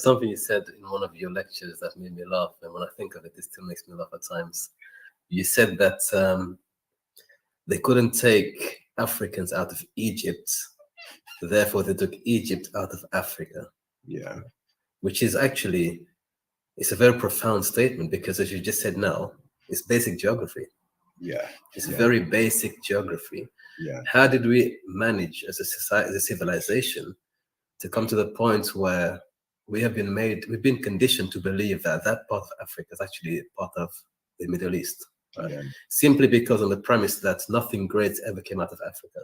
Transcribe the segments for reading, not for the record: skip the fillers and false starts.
something you said in one of your lectures that made me laugh, and when I think of it, it still makes me laugh at times. You said that they couldn't take Africans out of Egypt, therefore they took Egypt out of Africa. Yeah. Which is actually, it's a very profound statement, because as you just said now, it's basic geography. Yeah. It's very basic geography. Yeah. How did we manage as a society, as a civilization, to come to the point where we've been conditioned to believe that that part of Africa is actually part of the Middle East, right? Yeah. Simply because on the premise that nothing great ever came out of Africa.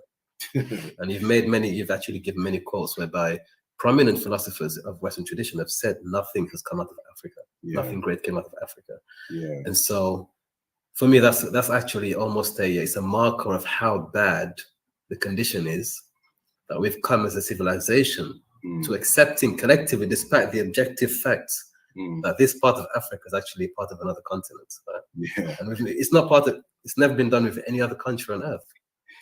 And you've actually given many quotes whereby prominent philosophers of Western tradition have said nothing has come out of Africa. Yeah. Nothing great came out of Africa. Yeah. And so for me, that's actually almost it's a marker of how bad the condition is that we've come as a civilization to accepting collectively, despite the objective facts, that this part of Africa is actually part of another continent. Right? Yeah. And it's never been done with any other country on earth.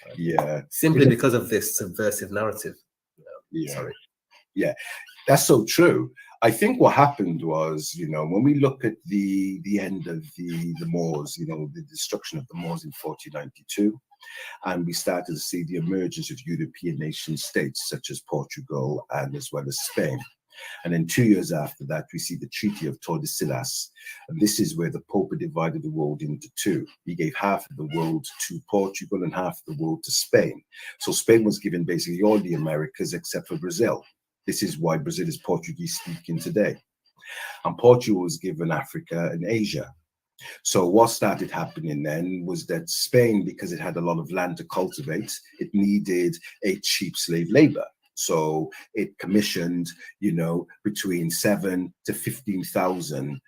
Right? Yeah. Simply because of this subversive narrative. Yeah. Sorry. Yeah, that's so true. I think what happened was, when we look at the end of the Moors, the destruction of the Moors in 1492, and we started to see the emergence of European nation states such as Portugal and as well as Spain. And then 2 years after that, we see the Treaty of Tordesillas. And this is where the Pope divided the world into two. He gave half of the world to Portugal and half of the world to Spain. So Spain was given basically all the Americas except for Brazil. This is why Brazil is Portuguese speaking today. And Portugal was given Africa and Asia. So what started happening then was that Spain, because it had a lot of land to cultivate, it needed a cheap slave labor. So it commissioned, between 7,000 to 15,000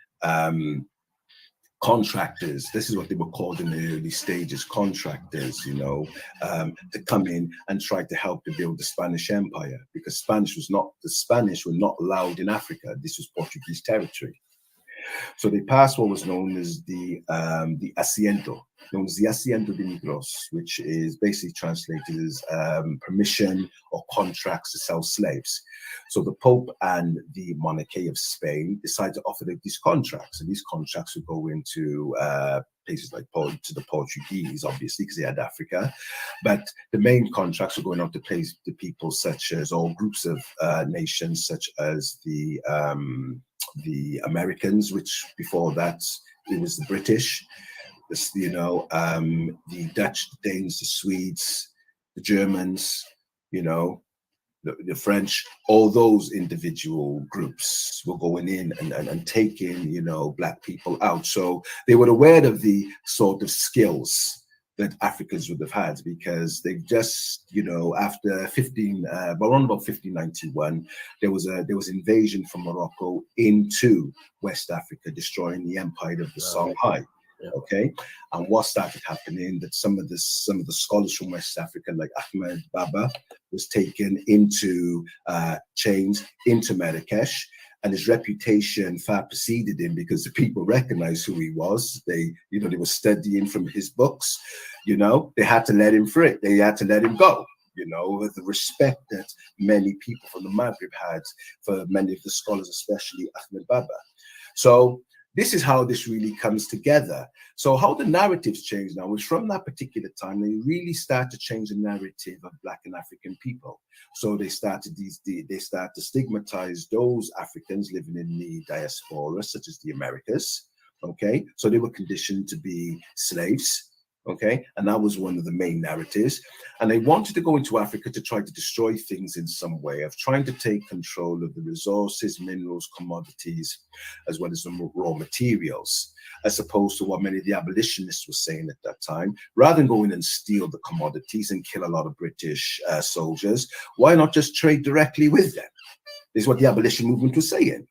contractors. This is what they were called in the early stages, contractors, to come in and try to help to build the Spanish Empire, because the Spanish were not allowed in Africa. This was Portuguese territory. So they passed what was known as the Asiento, known as the Asiento de Negros, which is basically translated as permission or contracts to sell slaves. So the Pope and the monarchy of Spain decided to offer these contracts, and these contracts would go into places like to the Portuguese, obviously, because they had Africa. But the main contracts were going out to people such as, or groups of nations such as the Americans, which before that it was the British, the Dutch, the Danes, the Swedes, the Germans, the French. All those individual groups were going in and taking, Black people out. So they were aware of the sort of skills that Africans would have had, because they've just, after around about 1591, there was invasion from Morocco into West Africa, destroying the empire of the Songhai. Okay, and what started happening, that some of the scholars from West Africa, like Ahmed Baba, was taken into chains into Marrakesh, and his reputation far preceded him, because the people recognized who he was. They were studying from his books. They had to let him free. They had to let him go. With the respect that many people from the Maghreb had for many of the scholars, especially Ahmed Baba. So this is how this really comes together. So how the narratives change now is from that particular time, they really start to change the narrative of Black and African people. So they start to stigmatize those Africans living in the diaspora, such as the Americas. Okay, so they were conditioned to be slaves. Okay, and that was one of the main narratives. And they wanted to go into Africa to try to destroy things in some way, of trying to take control of the resources, minerals, commodities, as well as the raw materials, as opposed to what many of the abolitionists were saying at that time. Rather than go in and steal the commodities and kill a lot of British soldiers, why not just trade directly with them? This is what the abolition movement was saying.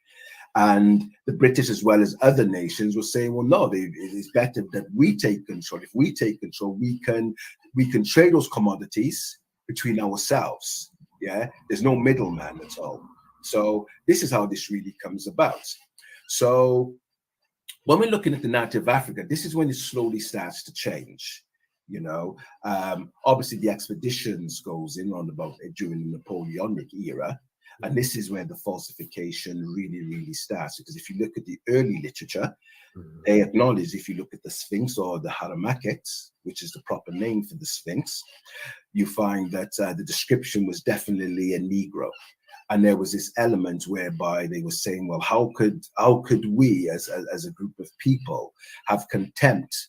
And the British, as well as other nations, were saying, well, no, it is better that we take control. If we take control, we can trade those commodities between ourselves. Yeah, there's no middleman at all. So this is how this really comes about. So when we're looking at the narrative of Africa, this is when it slowly starts to change. Obviously the expeditions goes in on about during the Napoleonic era. And this is where the falsification really, really starts. Because if you look at the early literature, they acknowledge, if you look at the Sphinx or the Haramaket, which is the proper name for the Sphinx, you find that the description was definitely a Negro. And there was this element whereby they were saying, well, how could we as a group of people have contempt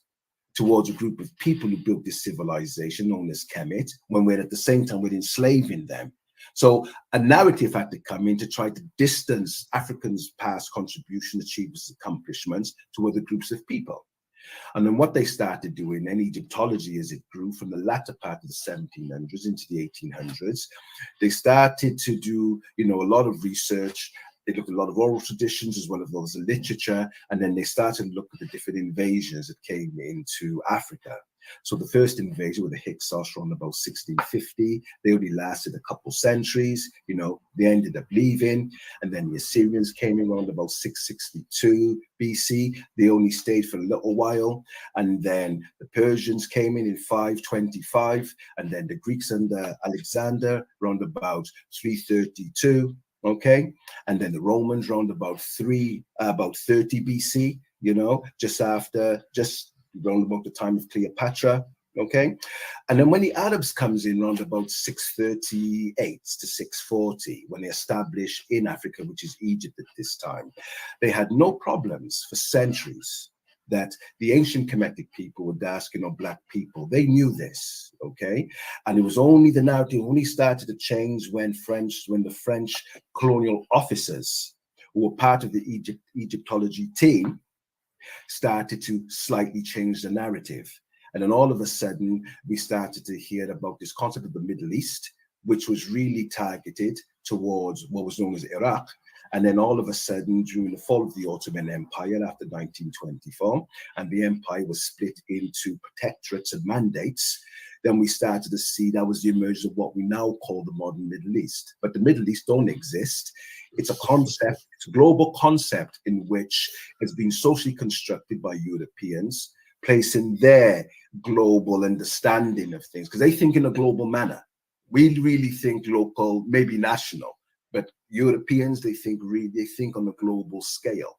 towards a group of people who built this civilization known as Kemet, when we're at the same time we're enslaving them? So a narrative had to come in to try to distance Africans' past contributions, achievements, accomplishments to other groups of people. And then what they started doing in Egyptology as it grew from the latter part of the 1700s into the 1800s, they started to do, a lot of research. They looked at a lot of oral traditions as well as those of literature, and then they started to look at the different invasions that came into Africa. So the first invasion with the Hyksos around about 1650, they only lasted a couple centuries, they ended up leaving. And then the Assyrians came in around about 662 BC. They only stayed for a little while. And then the Persians came in 525. And then the Greeks under Alexander around about 332. Okay, and then the Romans around about 30 BC, just around about the time of Cleopatra. Okay, and then when the Arabs comes in around about 638 to 640, when they establish in Africa, which is Egypt at this time, they had no problems for centuries that the ancient Kemetic people were Daskin or black people. They knew this, okay? And it was only the narrative only started to change when the French colonial officers who were part of the Egyptology team started to slightly change the narrative. And then all of a sudden, we started to hear about this concept of the Middle East, which was really targeted towards what was known as Iraq. And then all of a sudden, during the fall of the Ottoman Empire after 1924, and the empire was split into protectorates and mandates, then we started to see that was the emergence of what we now call the modern Middle East. But the Middle East don't exist. It's a concept, it's a global concept in which it's been socially constructed by Europeans, placing their global understanding of things, because they think in a global manner. We really think local, maybe national. But Europeans, they think on a global scale.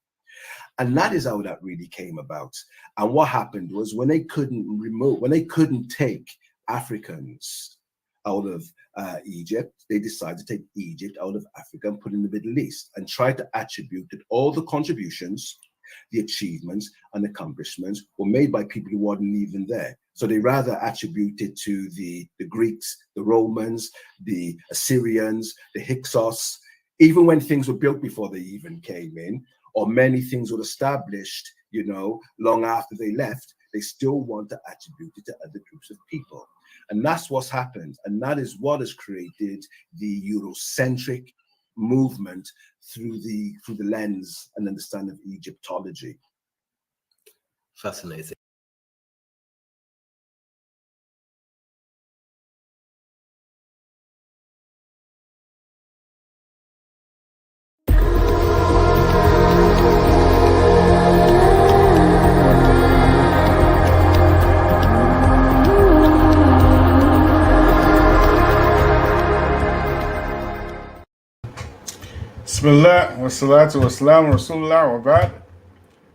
And that is how that really came about. And what happened was when they couldn't take Africans out of Egypt, they decided to take Egypt out of Africa and put in the Middle East and try to attribute that all the contributions, the achievements and accomplishments were made by people who weren't even there. So they rather attribute it to the Greeks, the Romans, the Assyrians, the Hyksos, even when things were built before they even came in, or many things were established, long after they left, they still want to attribute it to other groups of people. And that's what's happened. And that is what has created the Eurocentric movement through the lens and understanding of Egyptology. Fascinating. Bismillah wa salatu wa salam wa rasulullah wa ba'd.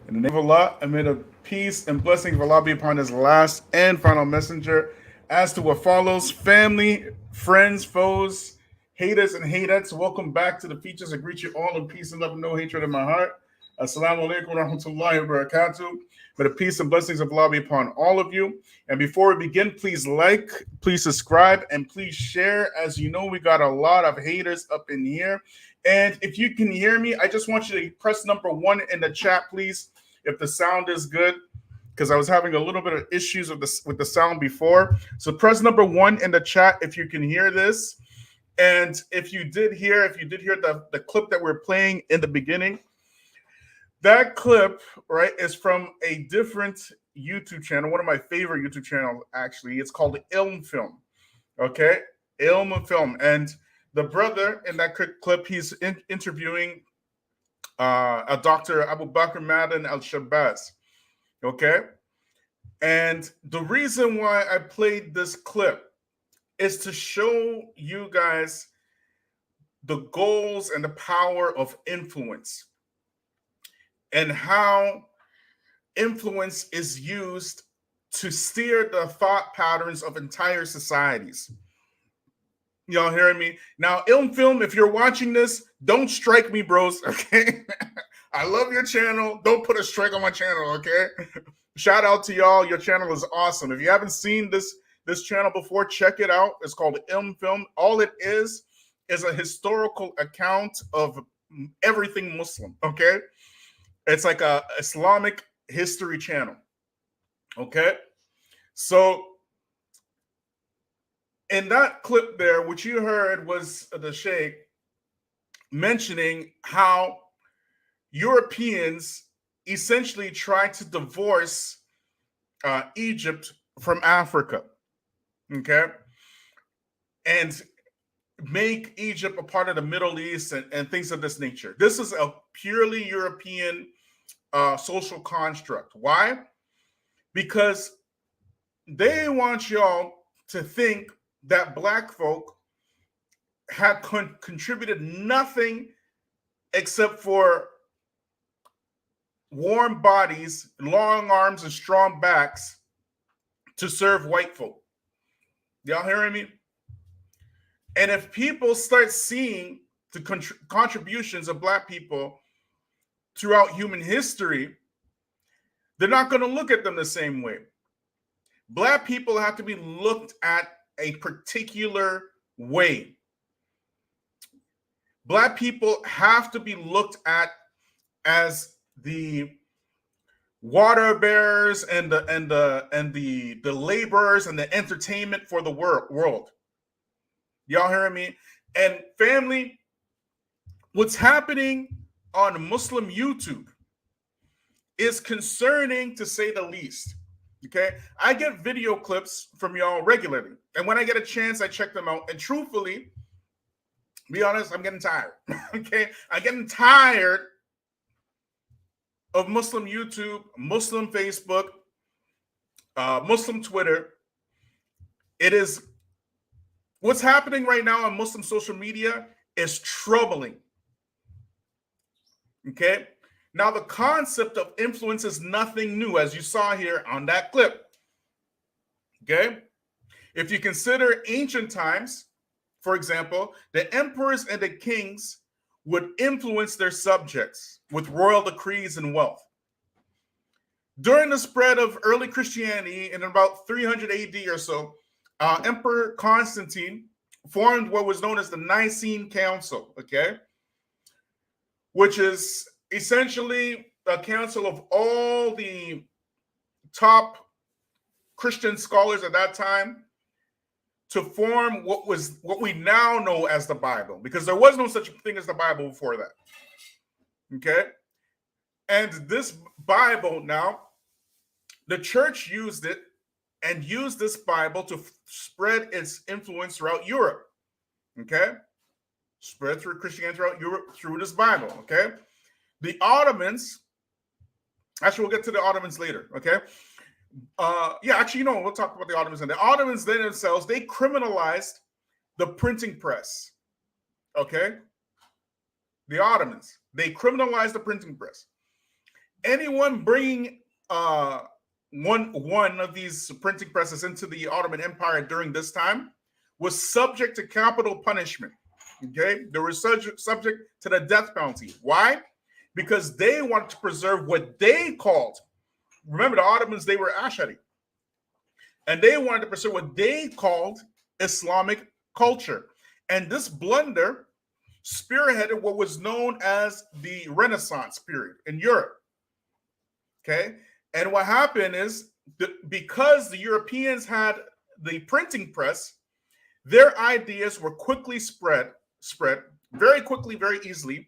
In the name of Allah, amid the peace and blessing of Allah be upon His last and final messenger. As to what follows, family, friends, foes, haters, and hatettes, welcome back to the Feachaz. I greet you all in peace and love and no hatred in my heart. Assalamu alaikum wa rahmatullahi wa barakatuh. May the peace and blessings of Allah be upon all of you. And before we begin, please like, please subscribe, and please share. As you know, we got a lot of haters up in here. And if you can hear me, I just want you to press number 1 in the chat, please, if the sound is good, because I was having a little bit of issues with the sound before. So press number 1 in the chat if you can hear this. And if you did hear the clip that we're playing in the beginning, that clip, right, is from a different YouTube channel, one of my favorite YouTube channels, actually. It's called Ilm Film, okay? Ilm Film. And the brother in that clip, he's interviewing a Dr. Abu Bakr Madden al-Shabazz, okay? And the reason why I played this clip is to show you guys the goals and the power of influence and how influence is used to steer the thought patterns of entire societies. Y'all hearing me? Now, Ilm Film, if you're watching this, don't strike me, bros, okay? I love your channel. Don't put a strike on my channel, okay? Shout out to y'all. Your channel is awesome. If you haven't seen this channel before, check it out. It's called Ilm Film. All it is a historical account of everything Muslim, okay? It's like a Islamic history channel, okay? So in that clip there, what you heard was the Sheikh mentioning how Europeans essentially tried to divorce Egypt from Africa, okay? And make Egypt a part of the Middle East and things of this nature. This is a purely European social construct. Why? Because they want y'all to think that Black folk had contributed nothing except for warm bodies, long arms, and strong backs to serve white folk. Y'all hearing me? And if people start seeing the contributions of Black people throughout human history, they're not going to look at them the same way. Black people have to be looked at a particular way. Black people have to be looked at as the water bearers and the laborers and the entertainment for the world. Y'all hearing me? And family, what's happening on Muslim YouTube is concerning, to say the least. Okay, I get video clips from y'all regularly, and when I get a chance, I check them out. And truthfully, be honest, I'm getting tired. Okay, I'm getting tired of Muslim YouTube, Muslim Facebook, Muslim Twitter. It is what's happening right now on Muslim social media is troubling. Okay. Now, the concept of influence is nothing new, as you saw here on that clip. Okay? If you consider ancient times, for example, the emperors and the kings would influence their subjects with royal decrees and wealth. During the spread of early Christianity in about 300 AD or so, Emperor Constantine formed what was known as the Nicene Council, okay? Which is essentially a council of all the top Christian scholars at that time to form what we now know as the Bible, because there was no such thing as the Bible before that. Okay? And this Bible now, the church used it and used this Bible to spread its influence throughout Europe. Okay? Spread through Christianity throughout Europe through this Bible. Okay? The Ottomans, actually, we'll get to the Ottomans later, okay? We'll talk about the Ottomans. And the Ottomans, they themselves, they criminalized the printing press, okay? The Ottomans, they criminalized the printing press. Anyone bringing one of these printing presses into the Ottoman Empire during this time was subject to capital punishment, okay? They were subject to the death penalty. Why? Because they wanted to preserve what they called, remember the Ottomans, they were Ash'ari, and they wanted to preserve what they called Islamic culture. And this blunder spearheaded what was known as the Renaissance period in Europe. Okay, and what happened is because the Europeans had the printing press, their ideas were quickly spread very quickly, very easily.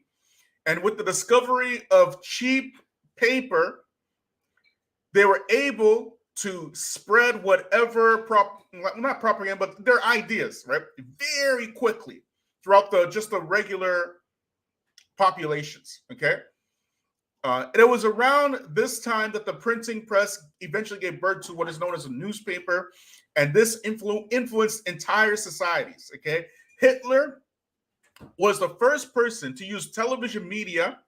And with the discovery of cheap paper, they were able to spread whatever, not propaganda, but their ideas, right, very quickly throughout the regular populations, okay? It was around this time that the printing press eventually gave birth to what is known as a newspaper, and this influenced entire societies, okay? Hitler was the first person to use television media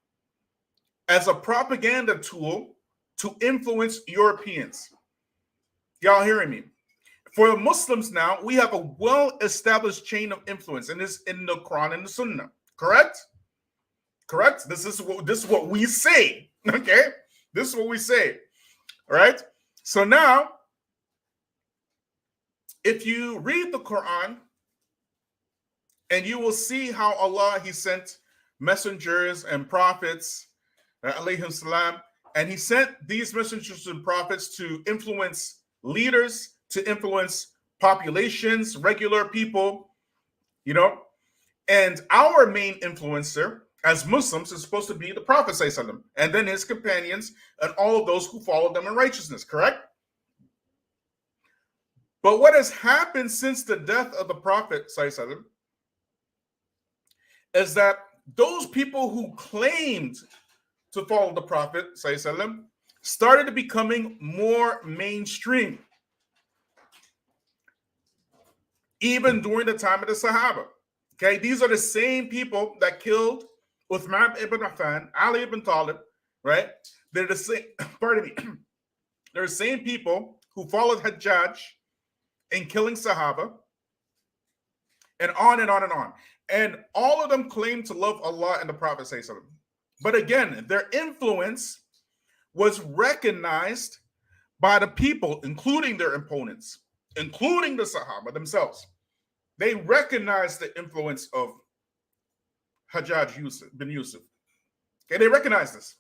as a propaganda tool to influence Europeans. Y'all hearing me? For the Muslims now, we have a well-established chain of influence in the Quran and the Sunnah. Correct? Correct? This is what we say. Okay? This is what we say. All right? So now, if you read the Quran, and you will see how Allah, He sent messengers and prophets, alayhim salam, and He sent these messengers and prophets to influence leaders, to influence populations, regular people, you know. And our main influencer as Muslims is supposed to be the Prophet ﷺ, and then his companions and all of those who follow them in righteousness, correct? But what has happened since the death of the Prophet ﷺ is that those people who claimed to follow the Prophet ﷺ started becoming more mainstream, even during the time of the Sahaba. Okay, these are the same people that killed Uthman ibn Affan, Ali ibn Talib, right? They're the same, pardon me, they're the same people who followed Hajjaj in killing Sahaba, and on and on and on. And all of them claim to love Allah and the Prophet ﷺ. But again, their influence was recognized by the people, including their opponents, including the Sahaba themselves. They recognized the influence of Hajjaj bin Yusuf. Okay, they recognize this.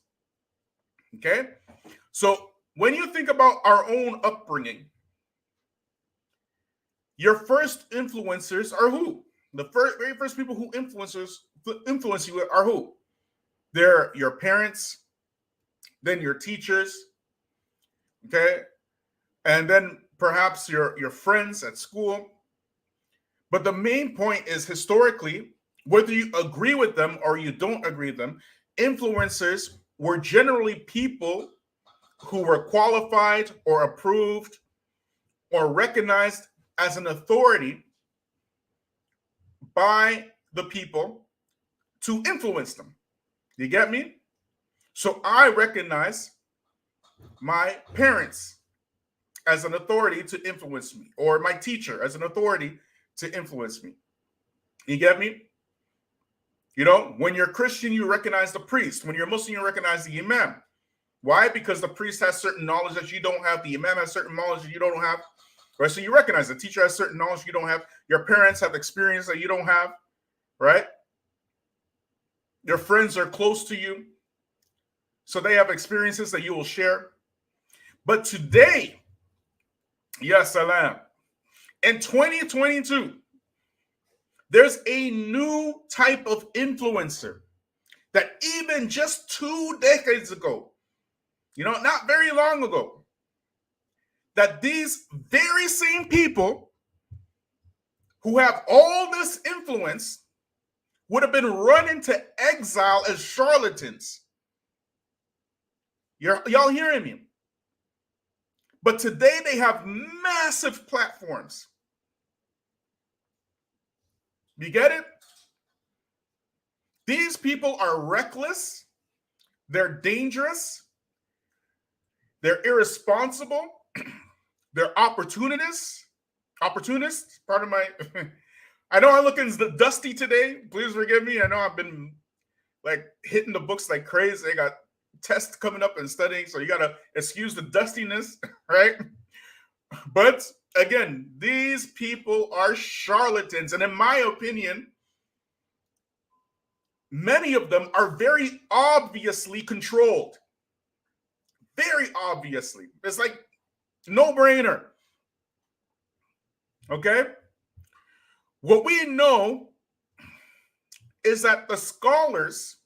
Okay, so when you think about our own upbringing, your first influencers are who? The very first people who influence you are who? They're your parents, then your teachers, okay, and then perhaps your friends at school. But the main point is, historically, whether you agree with them or you don't agree with them, influencers were generally people who were qualified or approved or recognized as an authority by the people to influence them. You get me? So I recognize my parents as an authority to influence me, or my teacher as an authority to influence me. You get me? You know, when you're Christian, you recognize the priest. When you're Muslim, you recognize the imam. Why? Because the priest has certain knowledge that you don't have. The imam has certain knowledge that you don't have. Right? So you recognize the teacher has certain knowledge you don't have. Your parents have experience that you don't have. Right? Your friends are close to you, so they have experiences that you will share. But today, ya salam, in 2022, there's a new type of influencer that even just 2 decades ago, you know, not very long ago, that these very same people who have all this influence would have been run into exile as charlatans. Y'all hearing me? But today they have massive platforms. You get it? These people are reckless. They're dangerous. They're irresponsible. They're opportunists. Pardon my... I know I'm looking dusty today. Please forgive me. I know I've been like hitting the books like crazy. I got tests coming up and studying, so you got to excuse the dustiness, right? But again, these people are charlatans. And in my opinion, many of them are very obviously controlled. Very obviously. It's like no-brainer. Okay? What we know is that the scholars,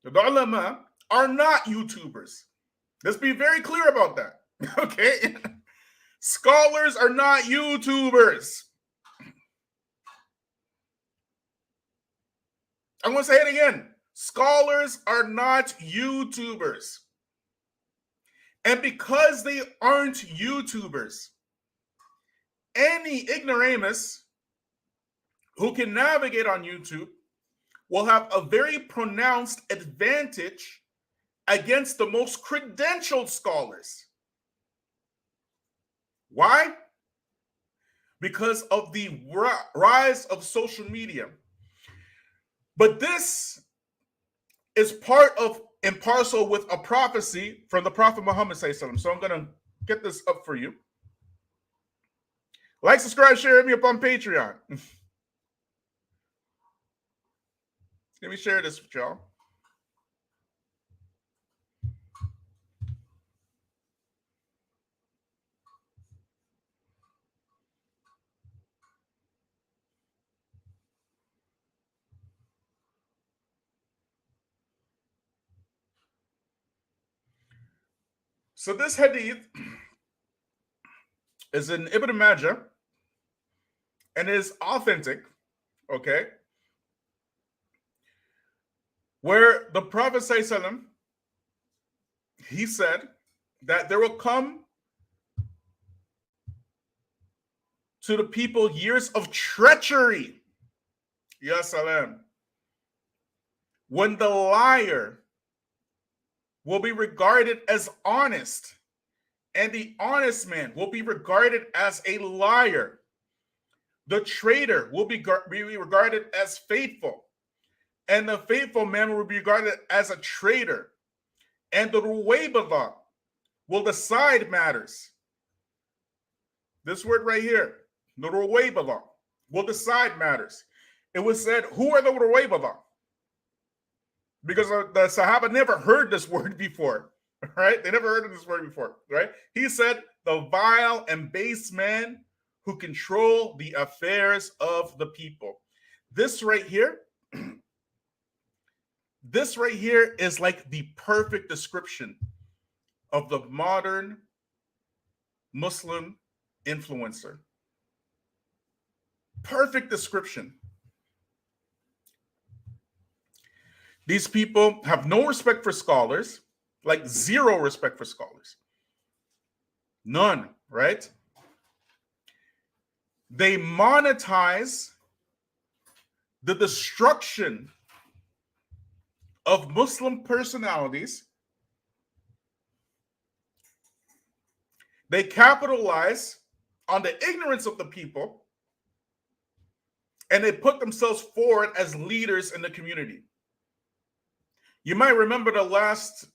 the ulama, are not YouTubers. Let's be very clear about that. Okay? Scholars are not YouTubers. I'm going to say it again. Scholars are not YouTubers. And because they aren't YouTubers, any ignoramus who can navigate on YouTube will have a very pronounced advantage against the most credentialed scholars. Why? Because of the rise of social media. But this is part of and parcel with a prophecy from the Prophet Muhammad ﷺ. So I'm going to get this up for you. Like, subscribe, share, hit me up on Patreon. Let me share this with y'all. So this hadith is in Ibn Majah and is authentic, okay? Where the Prophet ﷺ, he said that there will come to the people years of treachery, ya salam, when the liar will be regarded as honest, and the honest man will be regarded as a liar. The traitor will be regarded as faithful, and the faithful man will be regarded as a traitor. And the Ruwaibidah will decide matters. This word right here, the Ruwaibidah, will decide matters. It was said, who are the Ruwaibidah? Because the Sahaba never heard this word before, right? They never heard of this word before, right? He said, the vile and base man who control the affairs of the people. This right here, is like the perfect description of the modern Muslim influencer. Perfect description. These people have no respect for scholars, like zero respect for scholars. None, right? They monetize the destruction of Muslim personalities. They capitalize on the ignorance of the people, and they put themselves forward as leaders in the community. You might remember the last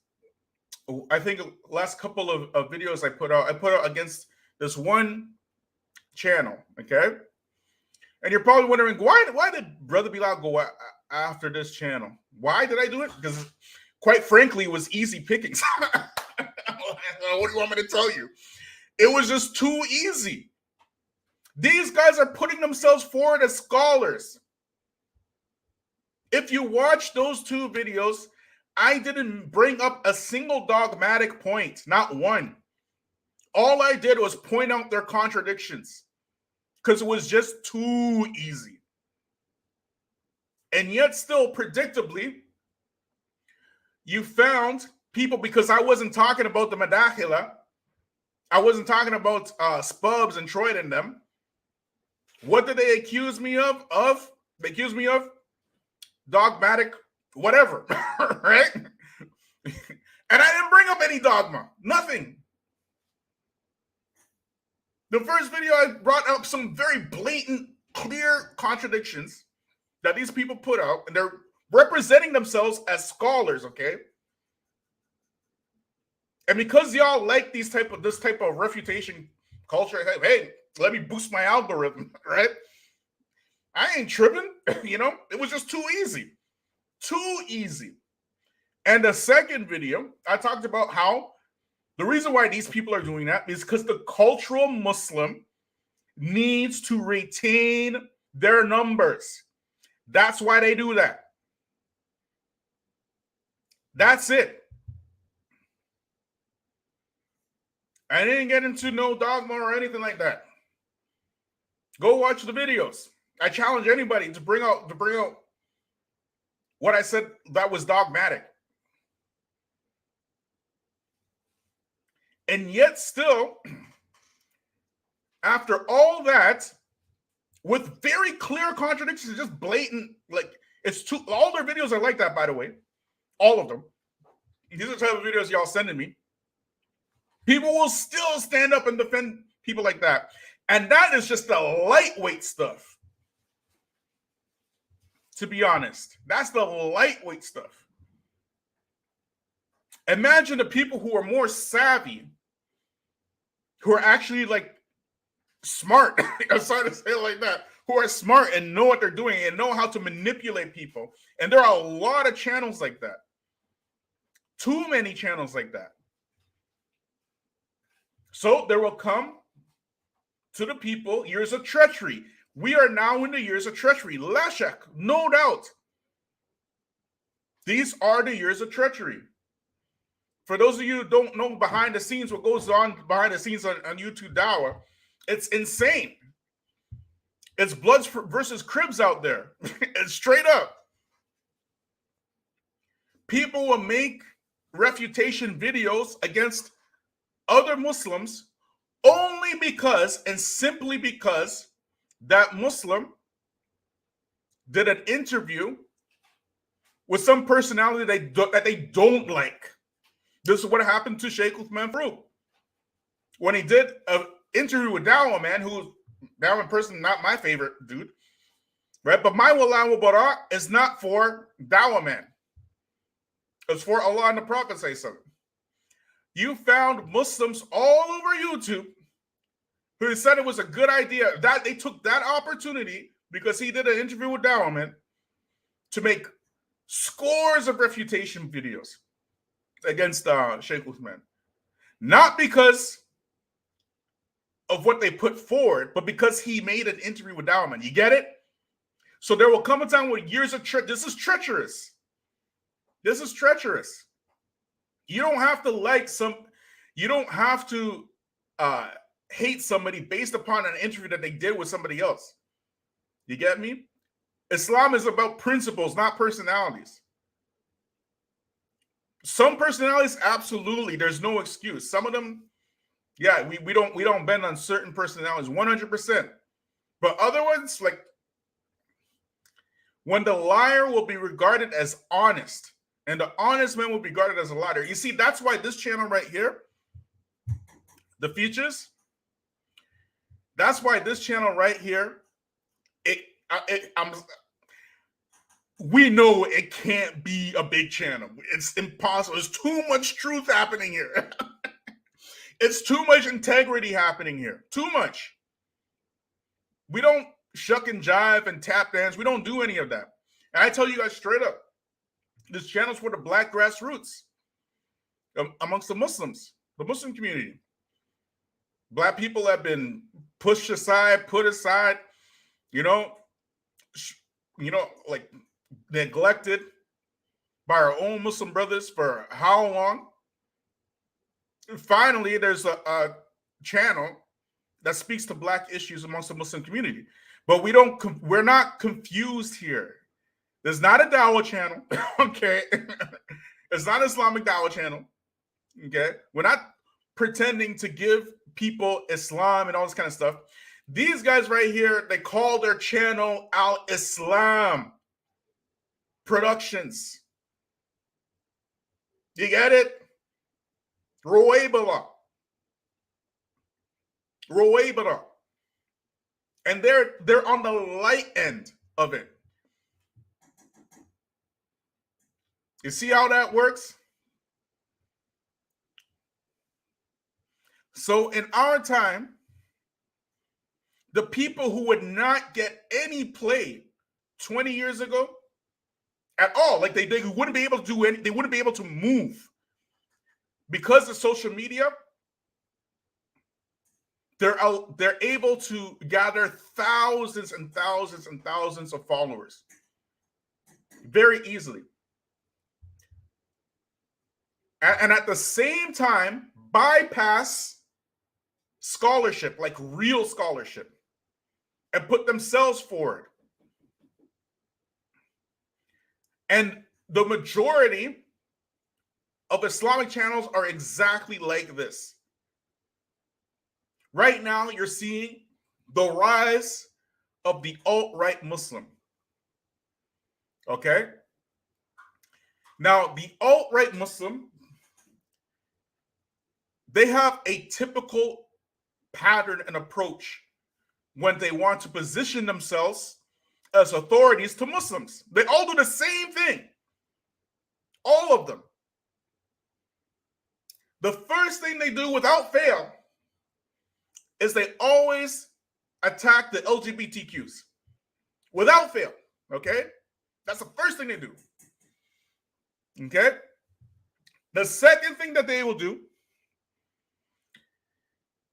couple of videos I put out against this one channel, okay? And you're probably wondering, why did Brother Bilal go after this channel? Why did I do it? Because, quite frankly, it was easy pickings. What do you want me to tell you? It was just too easy. These guys are putting themselves forward as scholars. If you watch those two videos, I didn't bring up a single dogmatic point, not one. All I did was point out their contradictions because it was just too easy. And yet still, predictably, you found people, because I wasn't talking about the Madakhila, I wasn't talking about Spubs and Troy and them. What did they accuse me of? They accused me of dogmatic whatever, right? And I didn't bring up any dogma, nothing. The first video, I brought up some very blatant, clear contradictions that these people put out, and they're representing themselves as scholars, okay? And because y'all like this type of refutation culture, hey, let me boost my algorithm, right? I ain't tripping, it was just too easy. Too easy. And the second video, I talked about how the reason why these people are doing that is because the cultural Muslim needs to retain their numbers. That's why they do that. That's it. I didn't get into no dogma or anything like that. Go watch the videos. I challenge anybody to bring out what I said that was dogmatic. And yet still, after all that, with very clear contradictions, just blatant, like All their videos are like that, by the way. All of them. These are the type of videos y'all sending me. People will still stand up and defend people like that. And that is just the lightweight stuff. To be honest, that's the lightweight stuff. Imagine the people who are more savvy, who are actually like smart. I'm sorry to say it like that. Who are smart and know what they're doing and know how to manipulate people. And there are a lot of channels like that. Too many channels like that. So there will come to the people years of treachery. We are now in the years of treachery. Lashak, no doubt. These are the years of treachery. For those of you who don't know behind the scenes, what goes on behind the scenes on YouTube Dawah, it's insane. It's Bloods versus Cribs out there. It's straight up. People will make refutation videos against other Muslims only because and simply because that Muslim did an interview with some personality that they don't like. This is what happened to Sheikh Uthman Farouk. When he did an interview with Dawah, man, who's Dawah in person, not my favorite dude, right? But my Wala wa Bara is not for Dawah, man. It's for Allah and the Prophet say something. You found Muslims all over YouTube who said it was a good idea, that they took that opportunity because he did an interview with Dawah, man, to make scores of refutation videos against Sheikh Uthman. Not because of what they put forward, but because he made an interview with Dawah, man. You get it? So there will come a time where years of this is treacherous. This is treacherous. You don't have to you don't have to hate somebody based upon an interview that they did with somebody else. You get me? Islam is about principles, not personalities. Some personalities, absolutely, there's no excuse. Some of them, yeah, we don't bend on certain personalities 100%. But other ones, like when the liar will be regarded as honest, and the honest man will be regarded as a liar. You see, that's why this channel right here, the Feachaz, that's why this channel right here, we know it can't be a big channel. It's impossible. There's too much truth happening here. It's too much integrity happening here. Too much. We don't shuck and jive and tap dance. We don't do any of that. And I tell you guys straight up, this channel's for the black grassroots amongst the Muslims, the Muslim community. Black people have been pushed aside, put aside, like neglected by our own Muslim brothers for how long? And finally, there's a channel that speaks to black issues amongst the Muslim community. But we're not confused here. There's not a Dawah channel, okay? It's not an Islamic Dawah channel, okay? We're not pretending to give people Islam and all this kind of stuff. These guys right here, they call their channel Al-Islam Productions. You get it? Ruwaibidah. And they're on the light end of it. You see how that works? So in our time, the people who would not get any play 20 years ago at all, like they wouldn't be able to do anything, they wouldn't be able to move because of social media. They're able to gather thousands and thousands and thousands of followers very easily. And at the same time, bypass scholarship, like real scholarship, and put themselves forward. And the majority of Islamic channels are exactly like this. Right now, you're seeing the rise of the alt-right Muslim. Okay? Now, the alt-right Muslim, they have a typical pattern and approach when they want to position themselves as authorities to Muslims. They all do the same thing. All of them. The first thing they do without fail is they always attack the LGBTQs. Without fail. Okay? That's the first thing they do. Okay? The second thing that they will do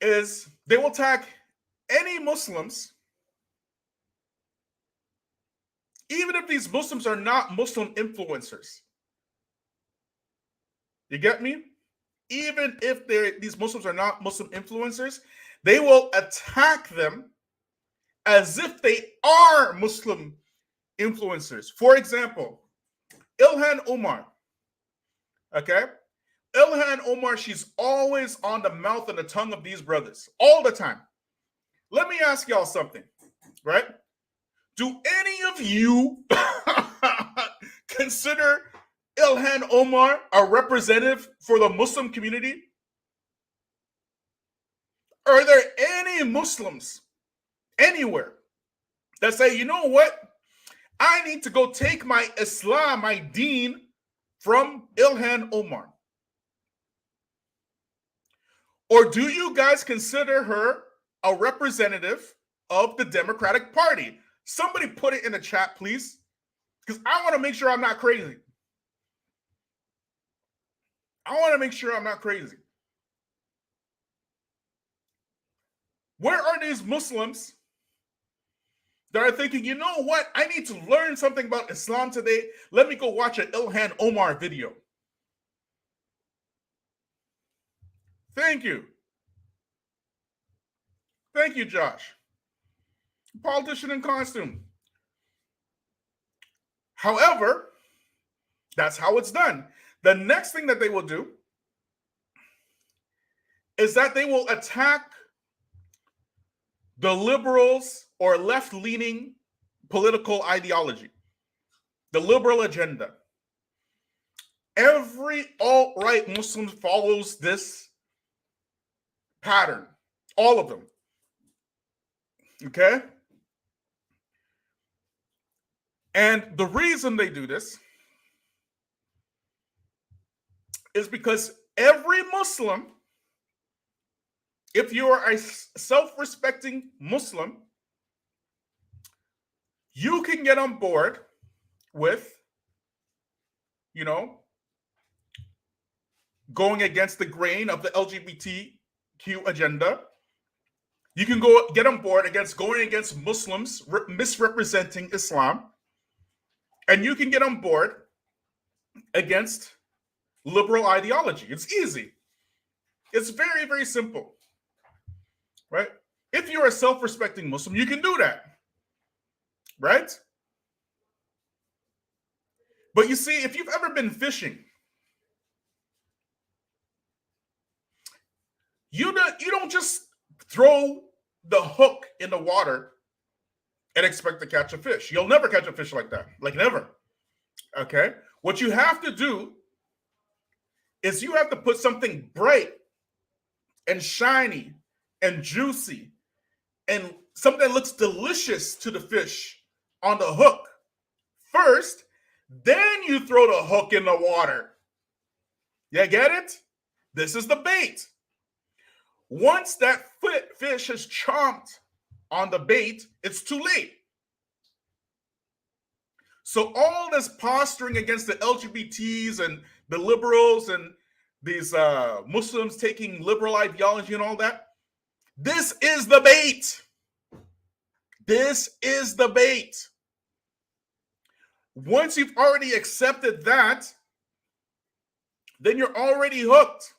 is they will attack any Muslims, even if these Muslims are not Muslim influencers. You get me? Even if these Muslims are not Muslim influencers, they will attack them as if they are Muslim influencers. For example, Ilhan Omar. Okay? Ilhan Omar, she's always on the mouth and the tongue of these brothers. All the time. Let me ask y'all something. Right? Do any of you consider Ilhan Omar a representative for the Muslim community? Are there any Muslims anywhere that say, you know what? I need to go take my Islam, my deen, from Ilhan Omar? Or do you guys consider her a representative of the Democratic Party? Somebody put it in the chat, please, because I want to make sure I'm not crazy. I want to make sure I'm not crazy. Where are these Muslims that are thinking, you know what? I need to learn something about Islam today. Let me go watch an Ilhan Omar video. Thank you. Thank you, Josh. Politician in costume. However, that's how it's done. The next thing that they will do is that they will attack the liberals or left-leaning political ideology, the liberal agenda. Every alt-right Muslim follows this pattern, all of them. Okay? And the reason they do this is because every Muslim, if you are a self-respecting Muslim, you can get on board with, going against the grain of the LGBTQ agenda. You can get on board going against Muslims misrepresenting Islam. And you can get on board against liberal ideology. It's easy. It's very, very simple. Right? If you're a self-respecting Muslim, you can do that. Right? But you see, if you've ever been fishing, you don't just throw the hook in the water and expect to catch a fish. You'll never catch a fish like that. Like never. Okay? What you have to do is you have to put something bright and shiny and juicy and something that looks delicious to the fish on the hook first, then you throw the hook in the water. You get it? This is the bait. Once that fish has chomped on the bait, it's too late. So all this posturing against the LGBTs and the liberals and these Muslims taking liberal ideology and all that, this is the bait. This is the bait. Once you've already accepted that, then you're already hooked.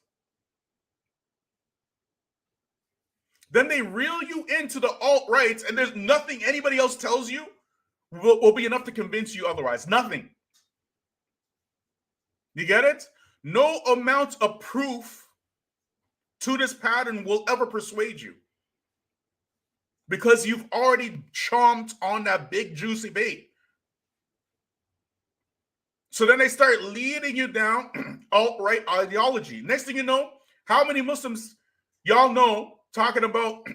Then they reel you into the alt-rights, and there's nothing anybody else tells you will be enough to convince you otherwise. Nothing. You get it? No amount of proof to this pattern will ever persuade you, because you've already chomped on that big juicy bait. So then they start leading you down alt-right ideology. Next thing you know, how many Muslims y'all know talking about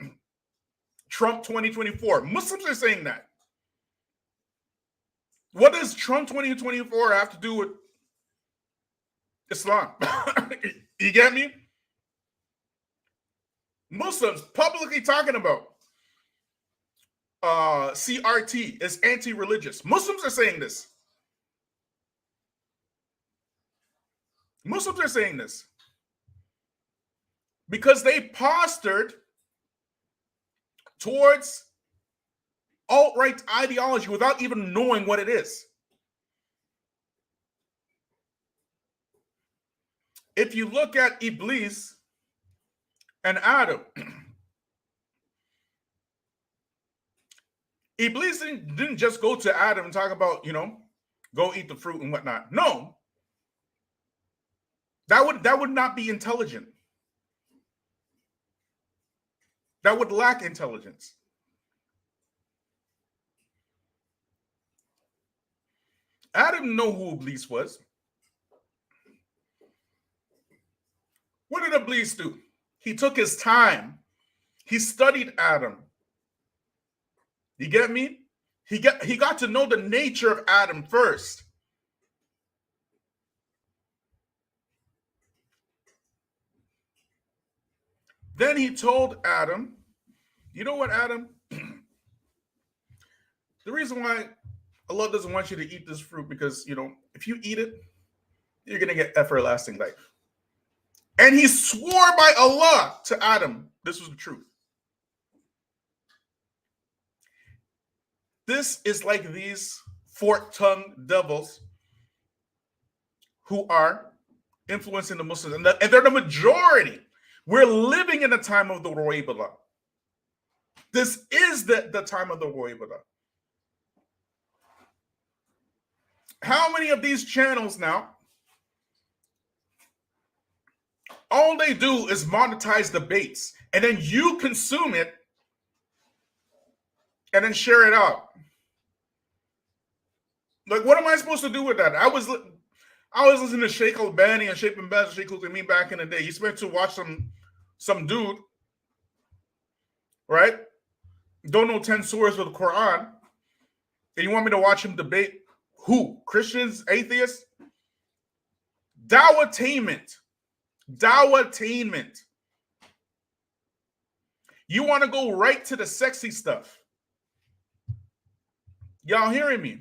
Trump 2024? Muslims are saying that. What does Trump 2024 have to do with Islam? You get me? Muslims publicly talking about CRT is anti-religious. Muslims are saying this. Muslims are saying this because they postured towards alt-right ideology without even knowing what it is. If you look at Iblis and Adam, Iblis didn't just go to Adam and talk about, go eat the fruit and whatnot. No. That would not be intelligent. That would lack intelligence. Adam didn't know who Iblis was. What did Iblis do? He took his time. He studied Adam. You get me? He got to know the nature of Adam first. Then he told Adam, you know what, Adam? The reason why Allah doesn't want you to eat this fruit because, if you eat it, you're going to get everlasting life. And he swore by Allah to Adam, this was the truth. This is like these fork-tongued devils who are influencing the Muslims, and they're the majority. We're living in the time of the Ruwaibidah. This is the time of the Ruwaibidah. How many of these channels now, all they do is monetize debates, and then you consume it and then share it out? Like, what am I supposed to do with that? I was listening to Sheikh Albani and Sheikh bin Baz and Sheikh Uthaymeen back in the day. You spent to watch some dude, right? Don't know 10 surahs of the Quran. And you want me to watch him debate who? Christians, atheists? Dawahtainment. Dawahtainment. You want to go right to the sexy stuff. Y'all hearing me?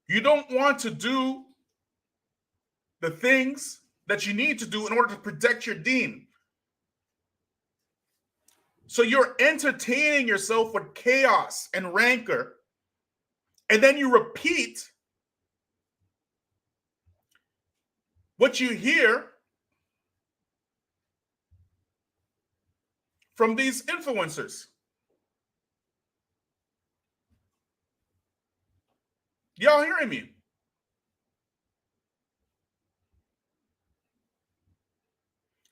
You don't want to do the things that you need to do in order to protect your deen. So you're entertaining yourself with chaos and rancor, and then you repeat what you hear from these influencers. Y'all hearing me?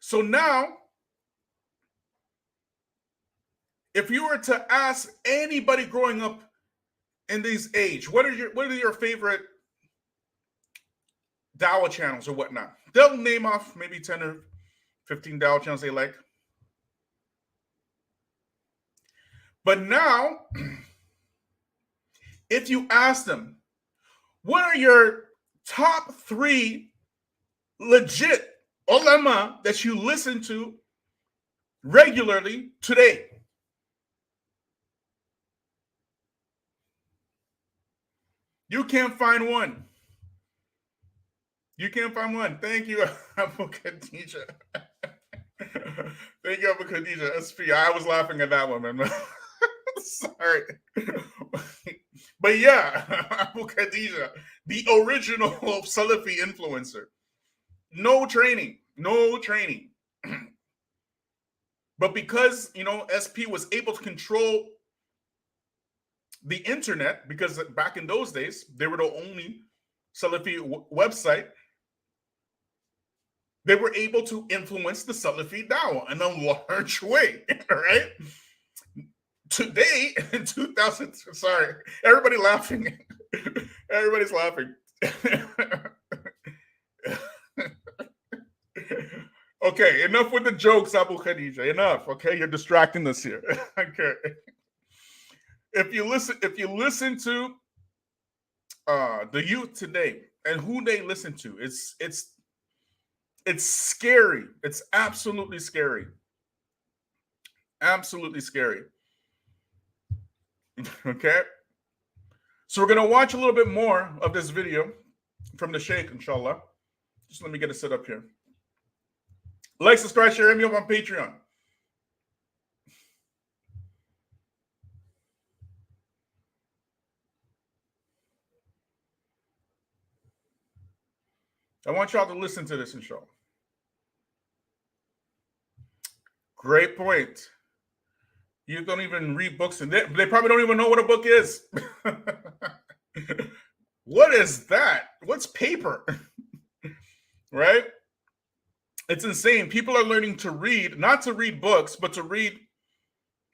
So now, if you were to ask anybody growing up in this age, what are your favorite Dawah channels or whatnot? They'll name off maybe 10 or 15 Dawah channels they like. But now, if you ask them, what are your top 3 legit ulama that you listen to regularly today? You can't find one. You can't find one. Thank you, Abu Khadija. Thank you, Abu Khadija. SP. I was laughing at that one, man. Sorry. But yeah, Abu Khadija, the original Salafi influencer. No training. But because, SP was able to control the internet, because back in those days, they were the only Salafi website, they were able to influence the Salafi Dawah in a large way, right? today in 2000, sorry, everybody laughing. Everybody's laughing. Okay, enough with the jokes, Abu Khadija. Enough. Okay, you're distracting us here. Okay. If you listen to the youth today and who they listen to, it's scary. It's absolutely scary. Absolutely scary. Okay. So we're gonna watch a little bit more of this video from the Sheikh, inshallah. Just let me get it set up here. Like, subscribe, share, hit me up on Patreon. I want y'all to listen to this, inshallah. Great point. You don't even read books, and they probably don't even know what a book is. What is that? What's paper? Right? It's insane. People are learning to read, not to read books, but to read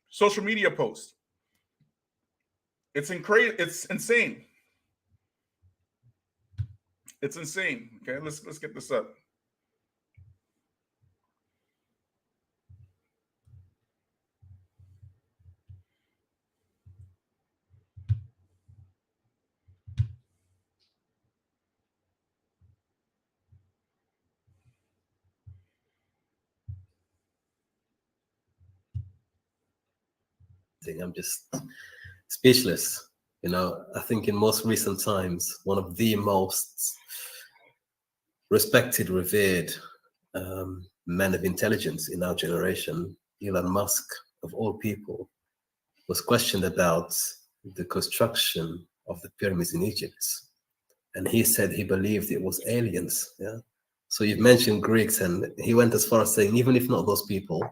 social media posts. It's insane. It's insane. Okay, let's get this up. I'm just speechless. I think in most recent times, one of the most respected, revered men of intelligence in our generation, Elon Musk, of all people, was questioned about the construction of the pyramids in Egypt. And he said he believed it was aliens. Yeah. So you've mentioned Greeks, and he went as far as saying, even if not those people,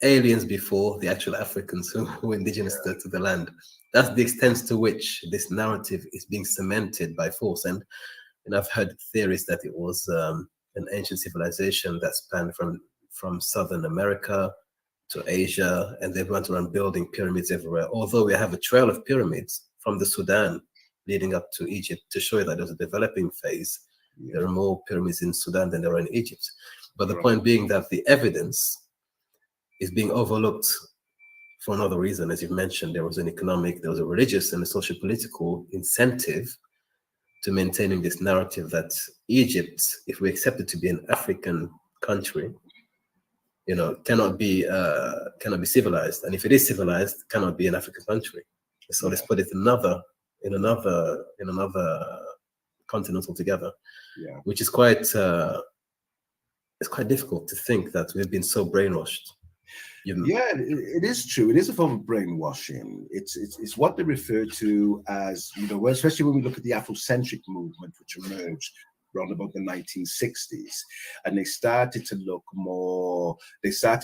aliens before the actual Africans who were indigenous to the land. That's the extent to which this narrative is being cemented by force. And I've heard theories that it was an ancient civilization that spanned from Southern America to Asia, and they went around building pyramids everywhere. Although we have a trail of pyramids from the Sudan leading up to Egypt to show you that there's a developing phase. There are more pyramids in Sudan than there are in Egypt. But the point being that the evidence is being overlooked for another reason. As you've mentioned, there was an economic, there was a religious and a social political incentive to maintaining this narrative that Egypt, if we accept it to be an African country, cannot be civilized, and if it is civilized, cannot be an African country. So let's put it in another continent altogether. Which is quite it's quite difficult to think that we've been so brainwashed. Yeah, it is true. It is a form of brainwashing. It's what they refer to as, especially when we look at the Afrocentric movement, which emerged around about the 1960s, and they started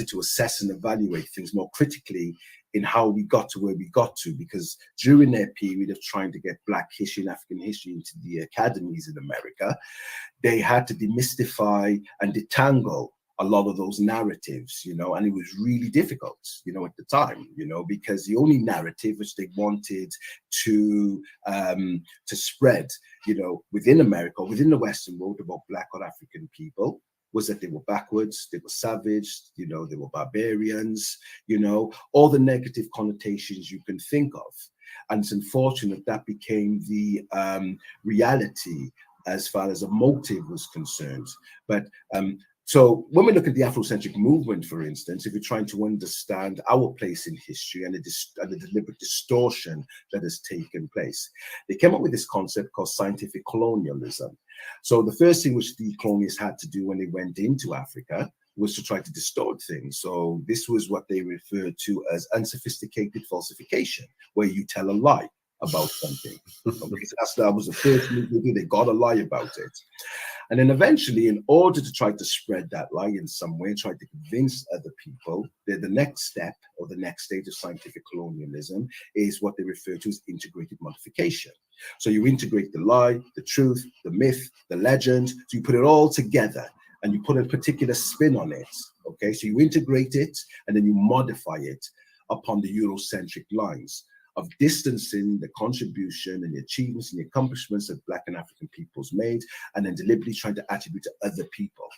to assess and evaluate things more critically in how we got to where we got to, because during their period of trying to get Black history and African history into the academies in America, they had to demystify and detangle a lot of those narratives, and it was really difficult, at the time, because the only narrative which they wanted to spread, within America, within the Western world, about Black or African people, was that they were backwards, they were savage, they were barbarians, all the negative connotations you can think of. And it's unfortunate that became the reality as far as a motive was concerned. But so when we look at the Afrocentric movement, for instance, if you're trying to understand our place in history and the deliberate distortion that has taken place, they came up with this concept called scientific colonialism. So the first thing which the colonists had to do when they went into Africa was to try to distort things. So this was what they referred to as unsophisticated falsification, where you tell a lie about something. So that was the first move they did. They got a lie about it. And then eventually, in order to try to spread that lie in some way, try to convince other people, the next step or the next stage of scientific colonialism is what they refer to as integrated modification. So you integrate the lie, the truth, the myth, the legend, so you put it all together and you put a particular spin on it, okay? So you integrate it and then you modify it upon the Eurocentric lines of distancing the contribution and the achievements and the accomplishments that Black and African peoples made, and then deliberately trying to attribute to other people.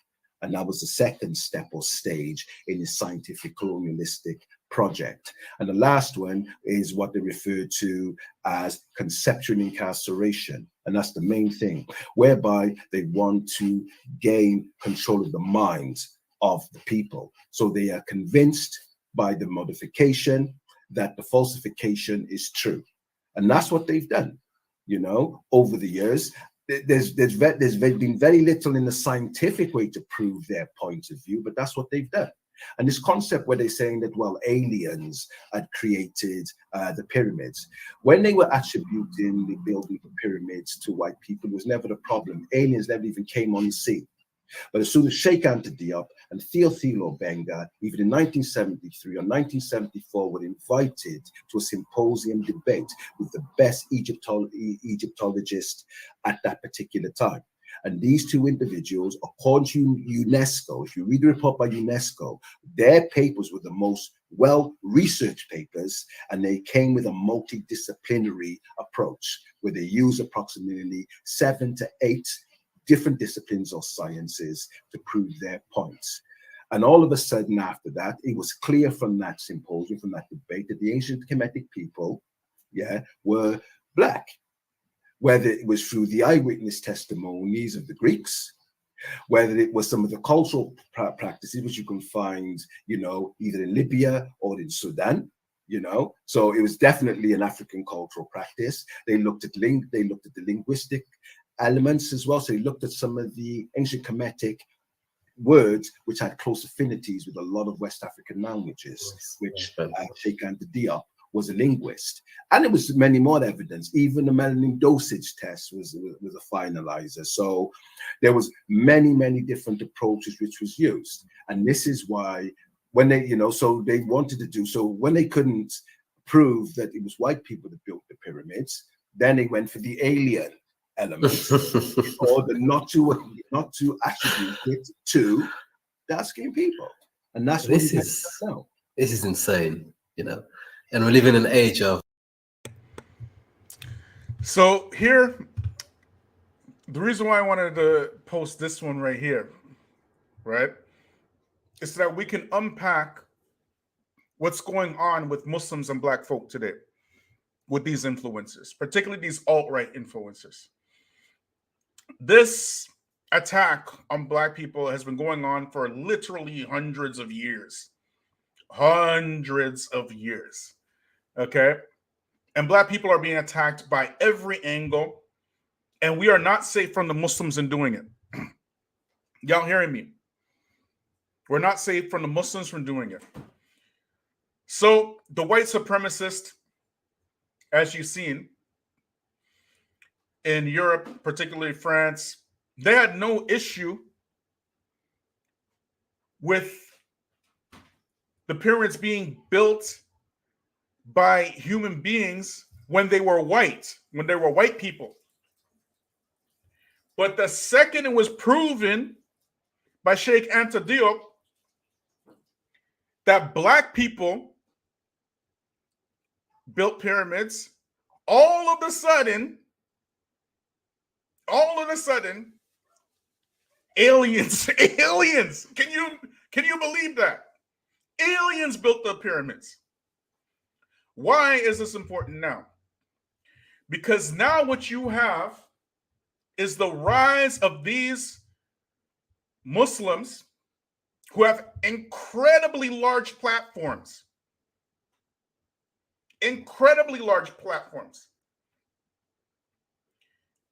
And that was the second step or stage in the scientific colonialistic project. And the last one is what they refer to as conceptual incarceration. And that's the main thing, whereby they want to gain control of the minds of the people. So they are convinced by the modification that the falsification is true. And that's what they've done, you know, over the years. There's been very little in the scientific way to prove their point of view, but that's what they've done. And this concept where they're saying that, well, aliens had created the pyramids. When they were attributing the building of the pyramids to white people, it was never the problem. Aliens never even came on the scene. But as soon as Sheikh Anta Diop and Theophilo Benga, even in 1973 or 1974, were invited to a symposium debate with the best Egyptologists at that particular time. And these two individuals, according to UNESCO, if you read the report by UNESCO, their papers were the most well-researched papers, and they came with a multidisciplinary approach where they used approximately 7 to 8 different disciplines or sciences to prove their points. And all of a sudden after that, it was clear from that symposium, from that debate, that the ancient Kemetic people, were Black. Whether it was through the eyewitness testimonies of the Greeks, whether it was some of the cultural practices which you can find, you know, either in Libya or in Sudan, you know. So it was definitely an African cultural practice. They looked at the linguistic elements as well. So they looked at some of the ancient Kemetic words which had close affinities with a lot of West African languages, which Sheikh Anta Diop was a linguist. And there was many more evidence. Even the melanin dosage test was a finalizer. So there was many different approaches which was used. And this is why when they, you know, so they wanted to do, so when they couldn't prove that it was white people that built the pyramids, then they went for the alien elements, or the not to attribute it to dark-skinned people. And that's what this is insane, you know. And we live in an age of. So here, the reason why I wanted to post this one right here, right, is so that we can unpack what's going on with Muslims and Black folk today with these influencers, particularly these alt-right influencers. This attack on Black people has been going on for literally hundreds of years. Okay? And Black people are being attacked by every angle, and we are not safe from the Muslims in doing it. Y'all hearing me? We're not safe from the Muslims from doing it. So the white supremacist, as you've seen in Europe, particularly France, they had no issue with the pyramids being built by human beings when they were white people. But the second it was proven by Sheikh Anta Diop that Black people built pyramids, all of a sudden, aliens, can you believe that? Aliens built the pyramids. Why is this important now? Because now what you have is the rise of these Muslims who have incredibly large platforms.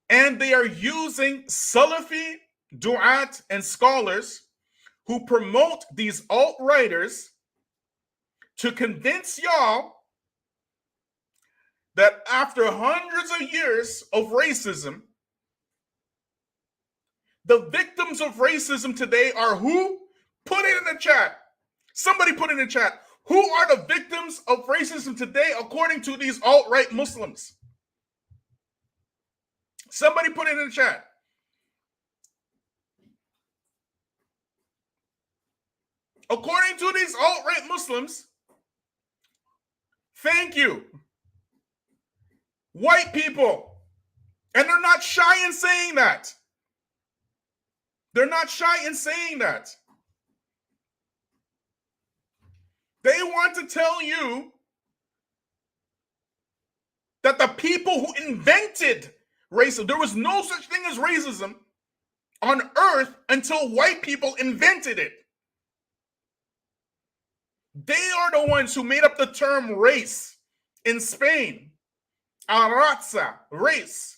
And they are using Salafi, du'at, and scholars who promote these alt-writers to convince y'all that after hundreds of years of racism, the victims of racism today are who? Put it in the chat. Somebody put it in the chat. Who are the victims of racism today according to these alt-right Muslims? Somebody put it in the chat. According to these alt-right Muslims, Thank you. White people. And they're not shy in saying that. They're not shy in saying that. They want to tell you that the people who invented racism, there was no such thing as racism on earth until white people invented it. They are the ones who made up the term race in Spain. A raza, race.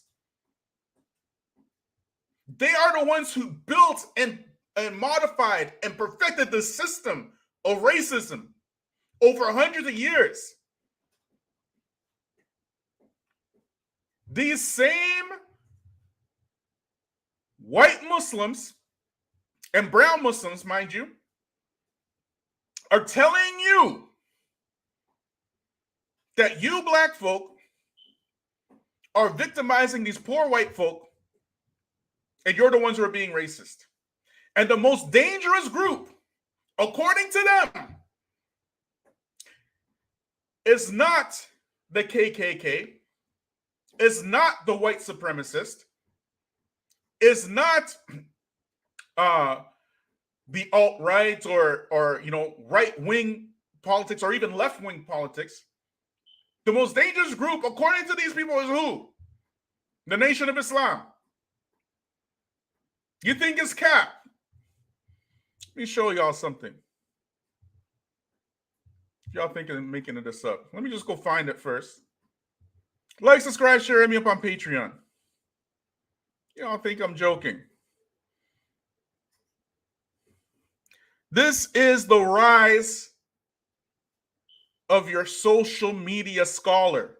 They are the ones who built and modified and perfected the system of racism over hundreds of years. These same white Muslims and brown Muslims, mind you, are telling you that you black folk are victimizing these poor white folk, and you're the ones who are being racist. And the most dangerous group, according to them, is not the KKK, is not the white supremacist, is not the alt-right or right-wing politics or even left-wing politics. The most dangerous group, according to these people, is who? The Nation of Islam. You think it's cap? Let me show y'all something. Y'all thinking of making this up. Let me just go find it first. Like, subscribe, share, hit me up on Patreon. Y'all think I'm joking. This is the rise of your social media scholar,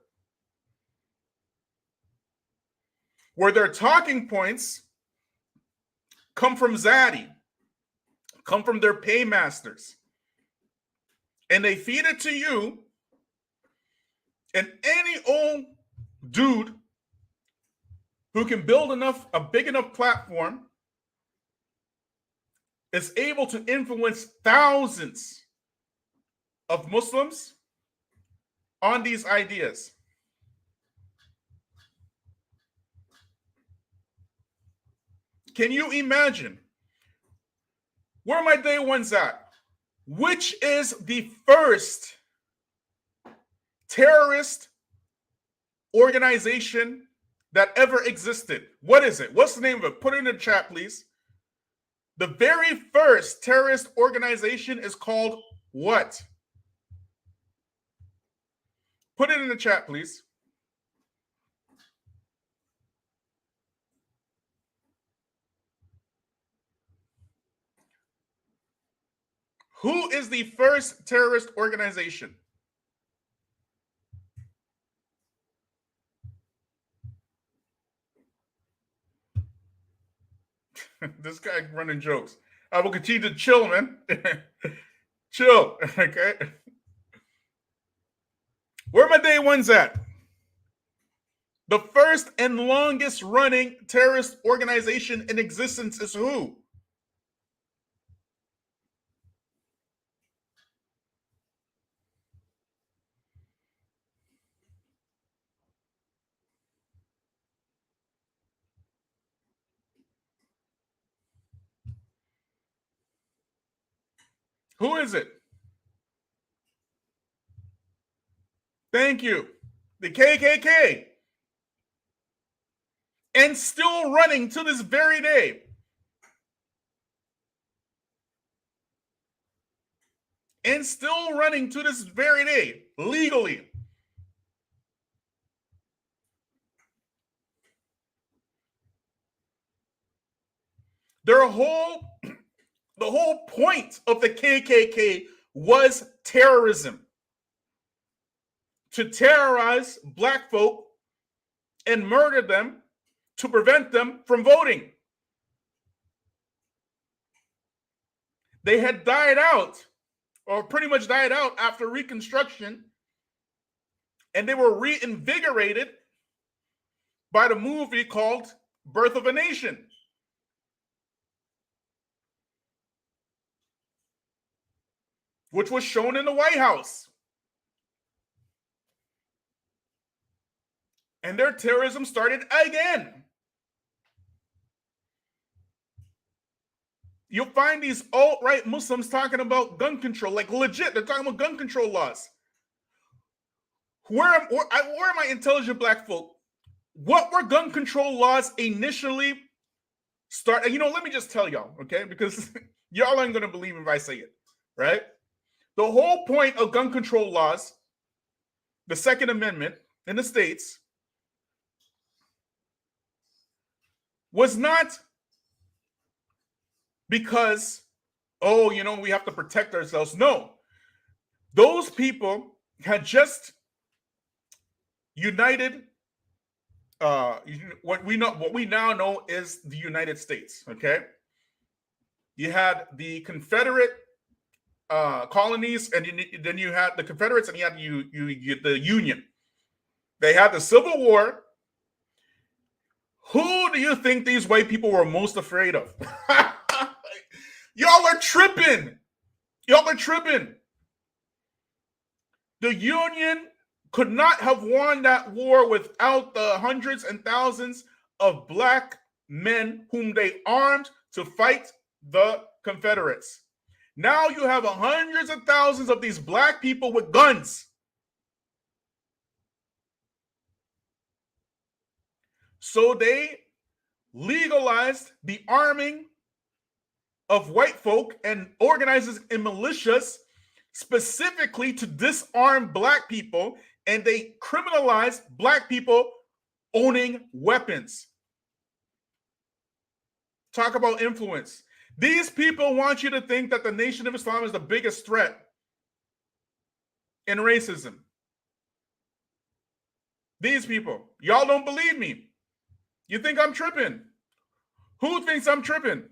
where their talking points come from Zaddy, come from their paymasters, and they feed it to you, and any old dude who can build a big enough platform is able to influence thousands of Muslims on these ideas. Can you imagine? Where are my day ones at? Which is the first terrorist organization that ever existed? What is it? What's the name of it? Put it in the chat, please. The very first terrorist organization is called what? Put it in the chat, please. Who is the first terrorist organization? This guy running jokes. I will continue to chill, man. Chill, okay? Where are my day ones at? The first and longest running terrorist organization in existence is who? Who is it? Thank you. The KKK. And still running to this very day. And still running to this very day, legally. The whole point of the KKK was terrorism. To terrorize black folk and murder them to prevent them from voting. They had died out, or pretty much died out after Reconstruction, and they were reinvigorated by the movie called Birth of a Nation. Which was shown in the White House. And their terrorism started again. You'll find these alt-right Muslims talking about gun control, like legit. They're talking about gun control laws. Where are my intelligent black folk? What were gun control laws initially start? And let me just tell y'all, okay? Because y'all aren't going to believe me if I say it, right? The whole point of gun control laws, the Second Amendment in the States, was not because, we have to protect ourselves. No. Those people had just united what we now know is the United States. Okay, you had the Confederate colonies, and then you had the Confederates, and you had the Union. They had the Civil War. Who do you think these white people were most afraid of? Y'all are tripping. Y'all are tripping. The Union could not have won that war without the hundreds and thousands of black men whom they armed to fight the Confederates. Now you have hundreds of thousands of these black people with guns. So they legalized the arming of white folk and organizes in militias specifically to disarm black people, and they criminalized black people owning weapons. Talk about influence. These people want you to think that the Nation of Islam is the biggest threat in racism. These people. Y'all don't believe me. You think I'm tripping? Who thinks I'm tripping?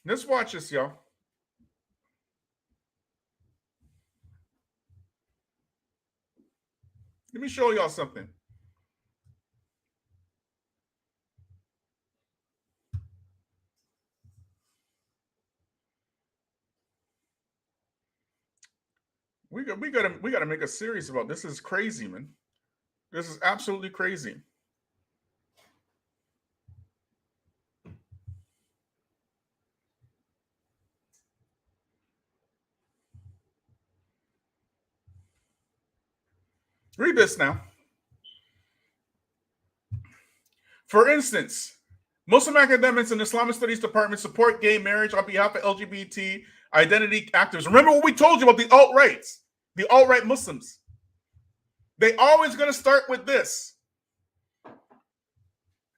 Let's watch this, y'all. Let me show y'all something. We gotta make a series about this. This is crazy, man. This is absolutely crazy. Read this now. For instance, Muslim academics in Islamic Studies Department support gay marriage on behalf of LGBT identity activists. Remember what we told you about the alt-rights, the alt-right Muslims. They always going to start with this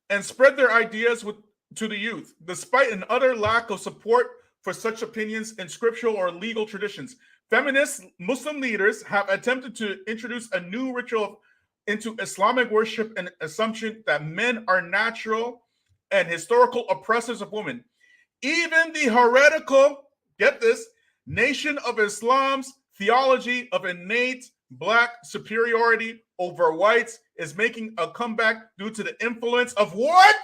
and spread their ideas to the youth, despite an utter lack of support for such opinions in scriptural or legal traditions. Feminist Muslim leaders have attempted to introduce a new ritual into Islamic worship and assumption that men are natural and historical oppressors of women. Even the heretical, get this, Nation of Islam's theology of innate black superiority over whites is making a comeback due to the influence of what?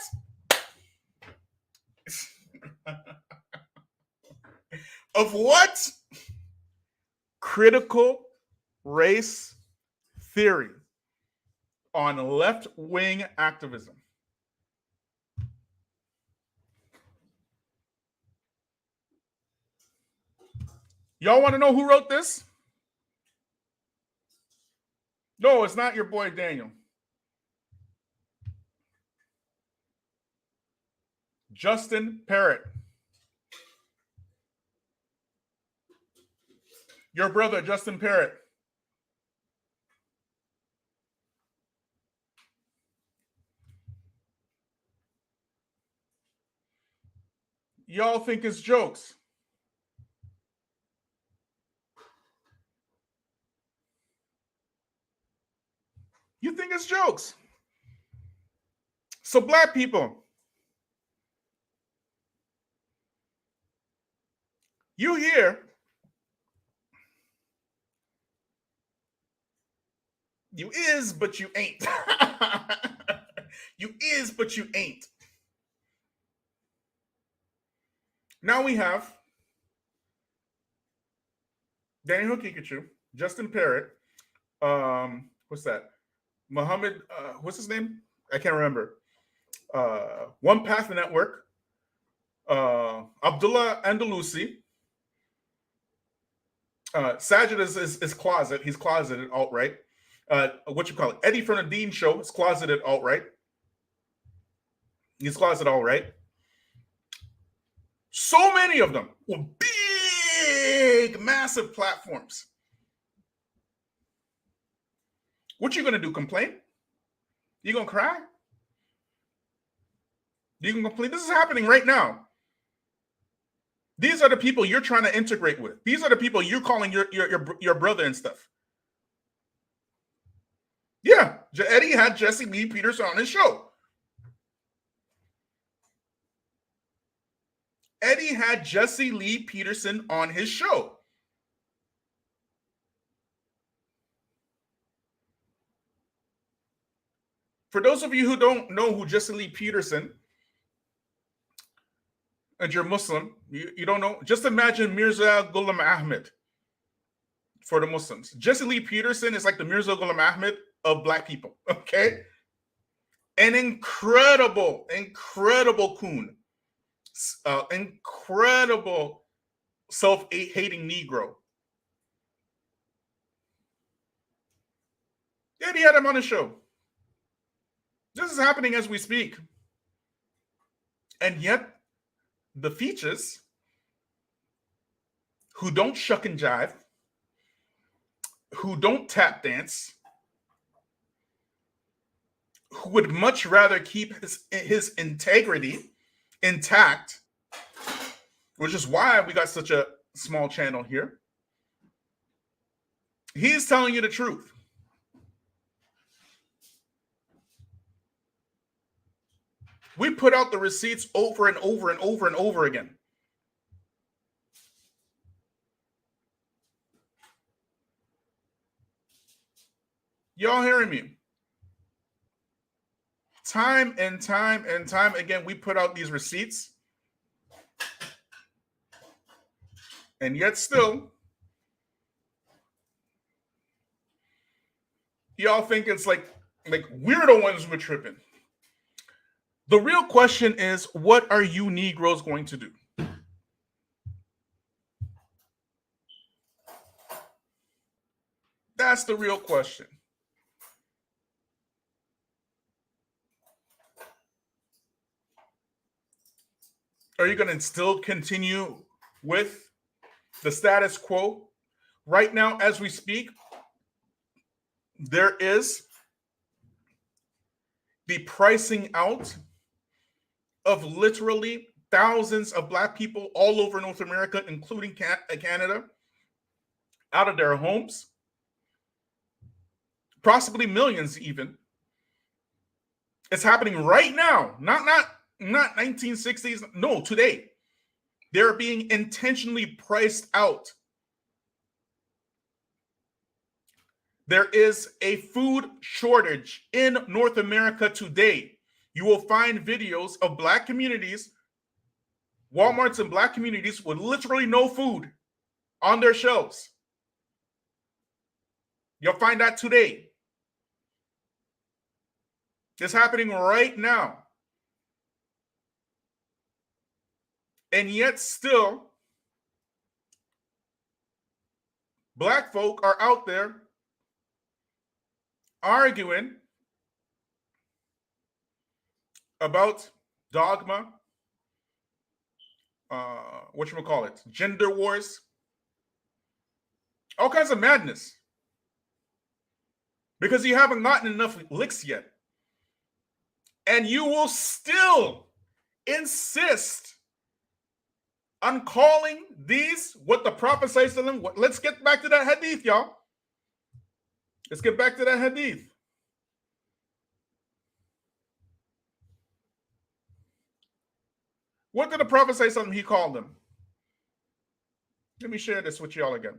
Of what? Critical race theory on left-wing activism. Y'all want to know who wrote this? No, it's not your boy Daniel. Justin Parrott. Your brother, Justin Parrott. Y'all think it's jokes. You think it's jokes. So black people, you hear you is, but you ain't. You is, but you ain't. Now we have Daniel Kikachu, Justin Parrott, what's that? Muhammad, what's his name? I can't remember. One Path Network, Abdullah Andalusi, Sajid is closet. He's closeted alt-right. What you call it? Eddie from the Dean Show is closeted alt-right. He's closeted alt-right. So many of them with big, massive platforms. What you gonna do? Complain? You gonna cry? You can complain? This is happening right now. These are the people you're trying to integrate with. These are the people you're calling your brother and stuff. Yeah, Eddie had Jesse Lee Peterson on his show. Eddie had Jesse Lee Peterson on his show. For those of you who don't know who Jesse Lee Peterson, and you're Muslim, you don't know, just imagine Mirza Ghulam Ahmed for the Muslims. Jesse Lee Peterson is like the Mirza Ghulam Ahmed of black people, okay? An incredible coon. Incredible self-hating Negro. Yeah, he had him on the show. This is happening as we speak. And yet, the Feachaz, who don't shuck and jive, who don't tap dance, who would much rather keep his integrity intact, which is why we got such a small channel here. He's telling you the truth. We put out the receipts over and over and over and over again. Y'all hearing me? Time and time and time again, we put out these receipts. And yet still, y'all think it's like we're the ones who are tripping. The real question is, what are you Negroes going to do? That's the real question. Are you going to still continue with the status quo? Right now, as we speak, there is the pricing out of literally thousands of black people all over North America, including Canada, out of their homes, possibly millions even. It's happening right now, not 1960s, no, today. They're being intentionally priced out. There is a food shortage in North America today. You will find videos of black communities, Walmarts and black communities with literally no food on their shelves. You'll find that today. It's happening right now. And yet still, black folk are out there arguing about dogma, whatchamacallit, gender wars, all kinds of madness. Because you haven't gotten enough licks yet. And you will still insist on calling these what the Prophet says to them. Let's get back to that hadith, y'all. Let's get back to that hadith. What did the Prophet say something he called them? Let me share this with y'all again.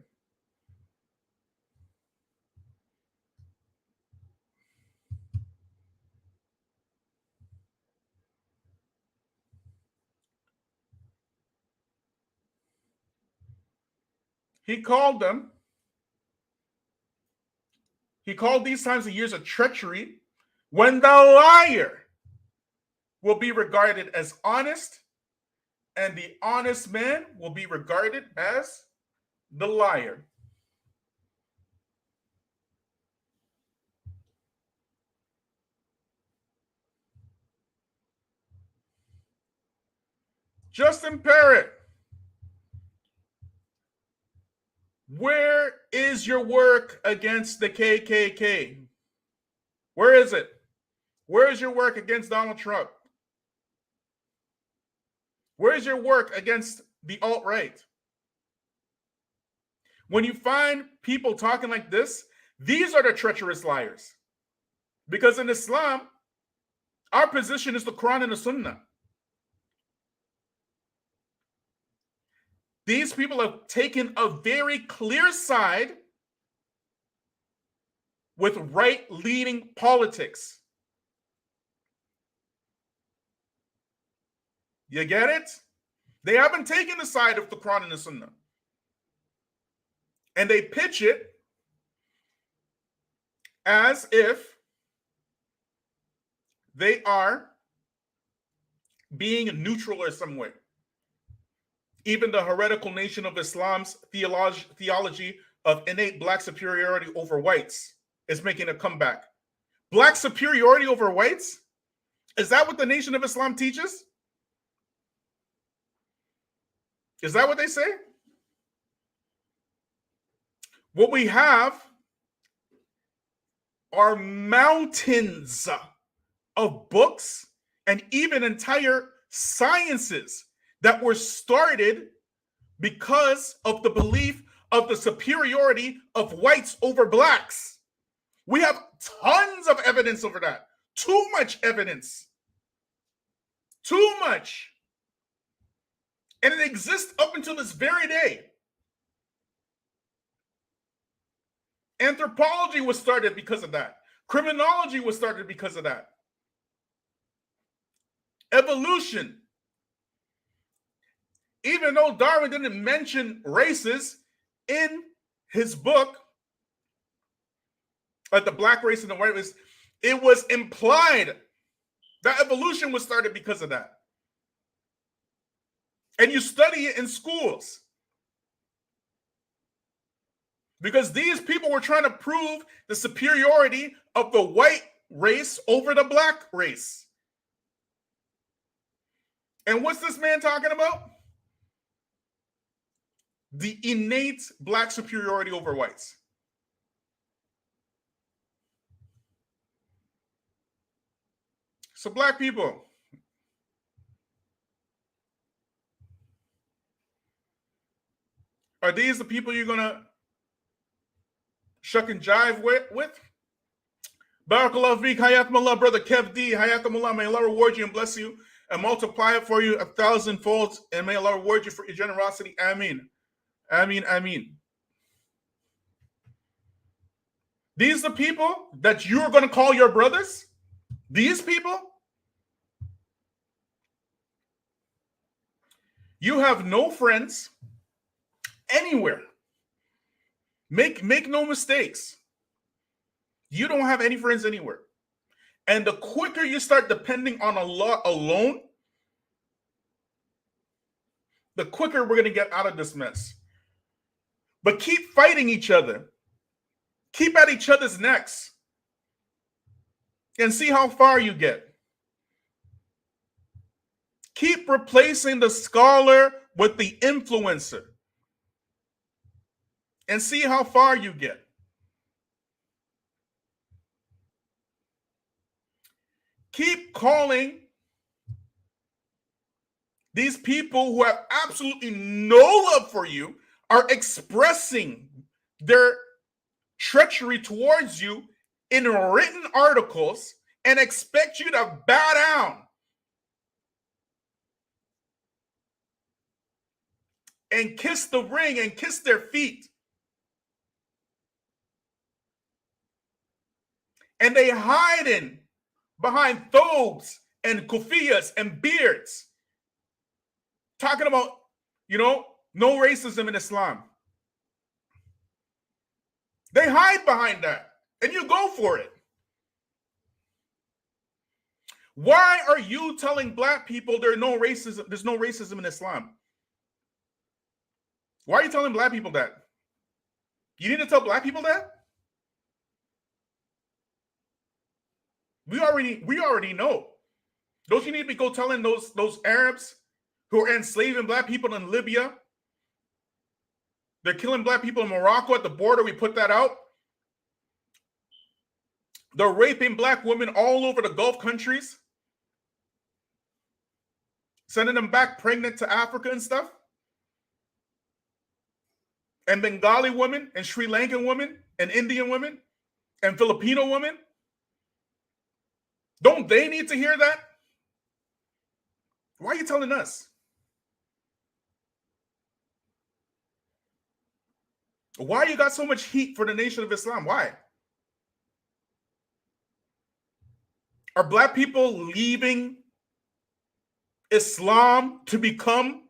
He called them He called these times and years of treachery when the liar will be regarded as honest, and the honest man will be regarded as the liar. Justin Parrott, where is your work against the KKK? Where is it? Where is your work against Donald Trump? Where is your work against the alt-right? When you find people talking like this, these are the treacherous liars. Because in Islam, our position is the Quran and the Sunnah. These people have taken a very clear side with right-leaning politics. You get it? They haven't taken the side of the Quran and the Sunnah. And they pitch it as if they are being neutral or some way. Even the heretical nation of Islam's theology of innate black superiority over whites is making a comeback. Black superiority over whites? Is that what the Nation of Islam teaches? Is that what they say? What we have are mountains of books and even entire sciences that were started because of the belief of the superiority of whites over blacks. We have tons of evidence over that. Too much evidence. Too much. And it exists up until this very day. Anthropology was started because of that. Criminology was started because of that. Evolution. Even though Darwin didn't mention races in his book, like the black race and the white race, it was implied that evolution was started because of that. And you study it in schools. Because these people were trying to prove the superiority of the white race over the black race. And what's this man talking about? The innate black superiority over whites. So black people, are these the people you're going to shuck and jive with? Barakallah feek, hayakumullah, brother Kev D, hayakumullah, may Allah reward you and bless you and multiply it for you 1,000-fold, and may Allah reward you for your generosity. Ameen. Ameen, ameen. These are the people that you're going to call your brothers? These people? You have no friends anywhere. Make no mistakes. You don't have any friends anywhere. And the quicker you start depending on Allah alone, the quicker we're going to get out of this mess. But keep fighting each other. Keep at each other's necks. And see how far you get. Keep replacing the scholar with the influencer. And see how far you get. Keep calling these people who have absolutely no love for you, are expressing their treachery towards you in written articles, and expect you to bow down and kiss the ring and kiss their feet. And they hiding behind thobes and kufiyas and beards, talking about, no racism in Islam. They hide behind that. and you go for it. Why are you telling black people there's no racism in Islam? Why are you telling black people that? You need to tell black people that? We already know. Don't you need to go telling those Arabs who are enslaving black people in Libya? They're killing black people in Morocco at the border. We put that out. They're raping black women all over the Gulf countries, sending them back pregnant to Africa and stuff. And Bengali women and Sri Lankan women and Indian women and Filipino women. Don't they need to hear that? Why are you telling us? Why you got so much heat for the Nation of Islam? Why? Are black people leaving Islam to become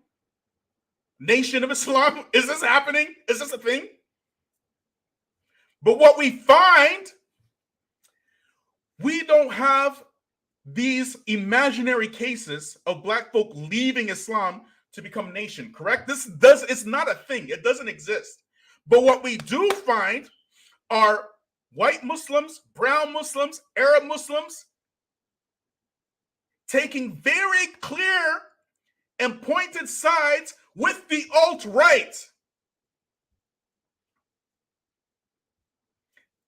Nation of Islam? Is this happening? Is this a thing? But what we find, we don't have these imaginary cases of black folk leaving Islam to become nation, correct? It's not a thing. It doesn't exist. But what we do find are white Muslims, brown Muslims, Arab Muslims taking very clear and pointed sides with the alt-right.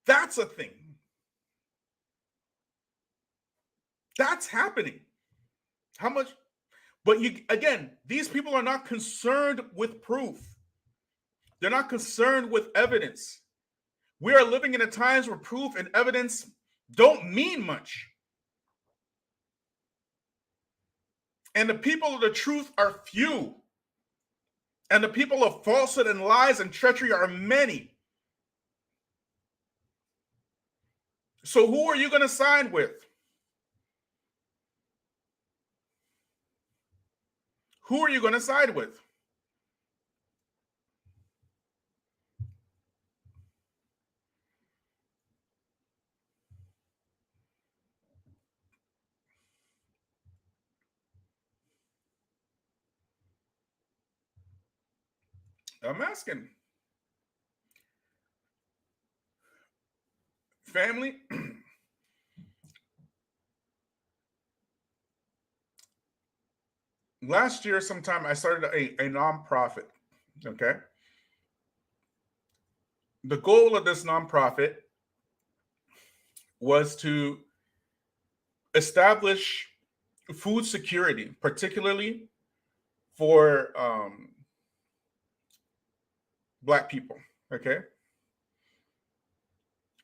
That's a thing. That's happening. How much? But again, these people are not concerned with proof. They're not concerned with evidence. We are living in a times where proof and evidence don't mean much. And the people of the truth are few. And the people of falsehood and lies and treachery are many. So who are you going to side with? Who are you going to side with? I'm asking. Family, last year sometime I started a nonprofit, okay? The goal of this nonprofit was to establish food security, particularly for Black people, okay?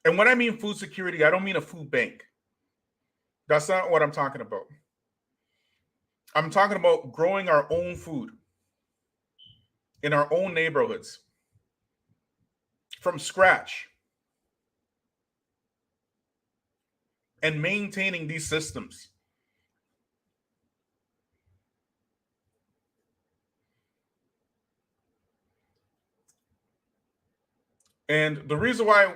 And when I mean food security, I don't mean a food bank. That's not what I'm talking about. I'm talking about growing our own food in our own neighborhoods from scratch and maintaining these systems. And the reason why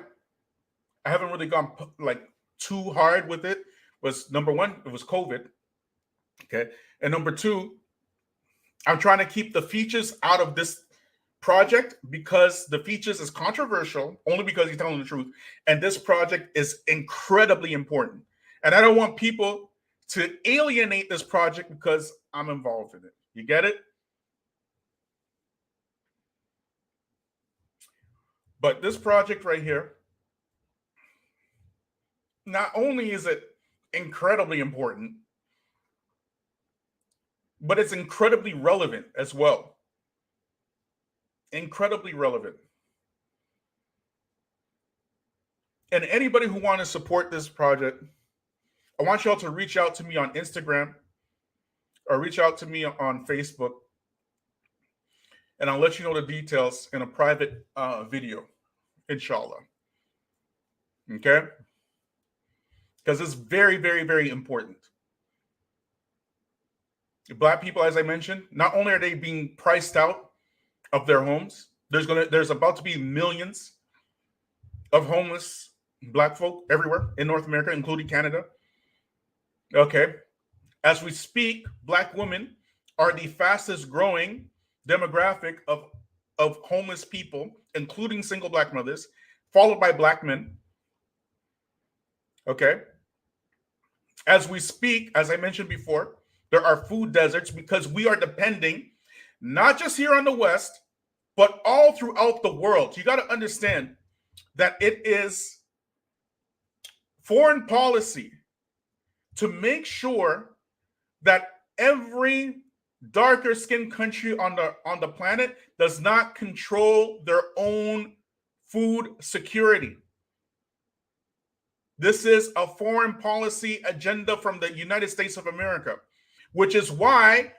I haven't really gone like too hard with it was, number one, it was COVID. Okay. And number two, I'm trying to keep the Feachaz out of this project because the Feachaz is controversial, only because he's telling the truth. And this project is incredibly important. And I don't want people to alienate this project because I'm involved in it. You get it? But this project right here, not only is it incredibly important, but it's incredibly relevant as well. Incredibly relevant. And anybody who wants to support this project, I want y'all to reach out to me on Instagram or reach out to me on Facebook, and I'll let you know the details in a private video, inshallah. Okay? Because it's very, very, very important. Black people, as I mentioned, not only are they being priced out of their homes, there's about to be millions of homeless black folk everywhere in North America, including Canada. Okay. As we speak, black women are the fastest growing demographic of homeless people, including single black mothers, followed by black men. Okay. As we speak, as I mentioned before, there are food deserts because we are depending, not just here on the West, but all throughout the world. You got to understand that it is foreign policy to make sure that every darker skinned country on the planet does not control their own food security. This is a foreign policy agenda from the United States of America, which is why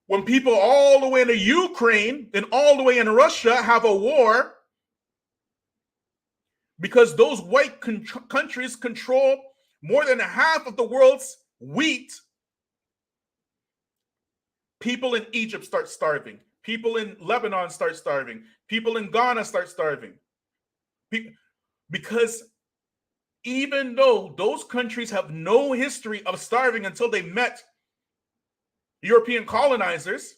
when people all the way in Ukraine and all the way in Russia have a war, because those white countries control more than half of the world's wheat, people in Egypt start starving. People in Lebanon start starving. People in Ghana start starving. Because even though those countries have no history of starving until they met European colonizers,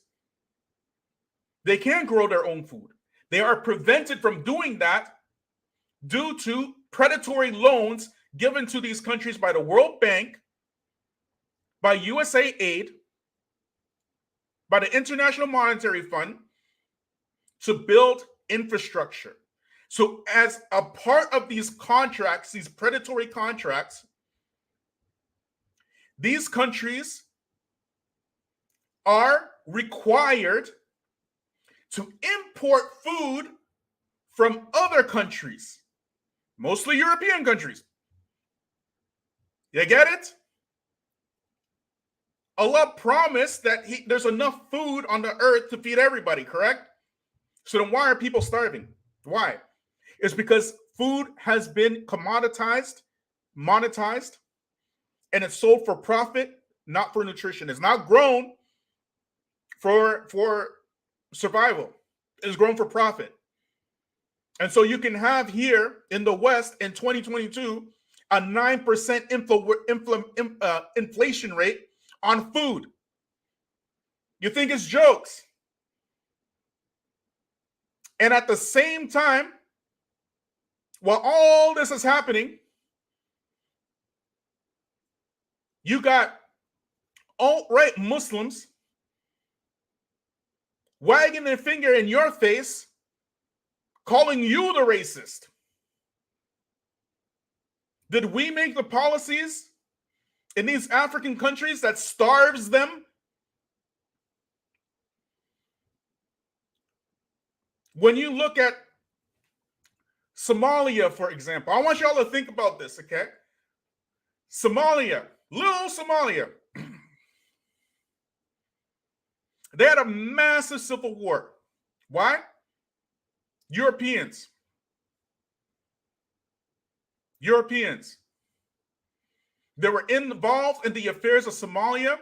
they can't grow their own food. They are prevented from doing that due to predatory loans given to these countries by the World Bank, by USAID, by the International Monetary Fund to build infrastructure. So as a part of these contracts, these predatory contracts, these countries are required to import food from other countries, mostly European countries. You get it? Allah promised that there's enough food on the earth to feed everybody, correct? So then why are people starving? Why? It's because food has been commoditized, monetized, and it's sold for profit, not for nutrition. It's not grown for survival. It's grown for profit. And so you can have here in the West in 2022 a 9% inflation rate on food. You think it's jokes. And at the same time, while all this is happening, you got alt-right Muslims wagging their finger in your face, calling you the racist. Did we make the policies in these African countries that starves them? When you look at Somalia, for example, I want y'all to think about this, okay? Somalia, little Somalia. They had a massive civil war. Why? Europeans. They were involved in the affairs of Somalia.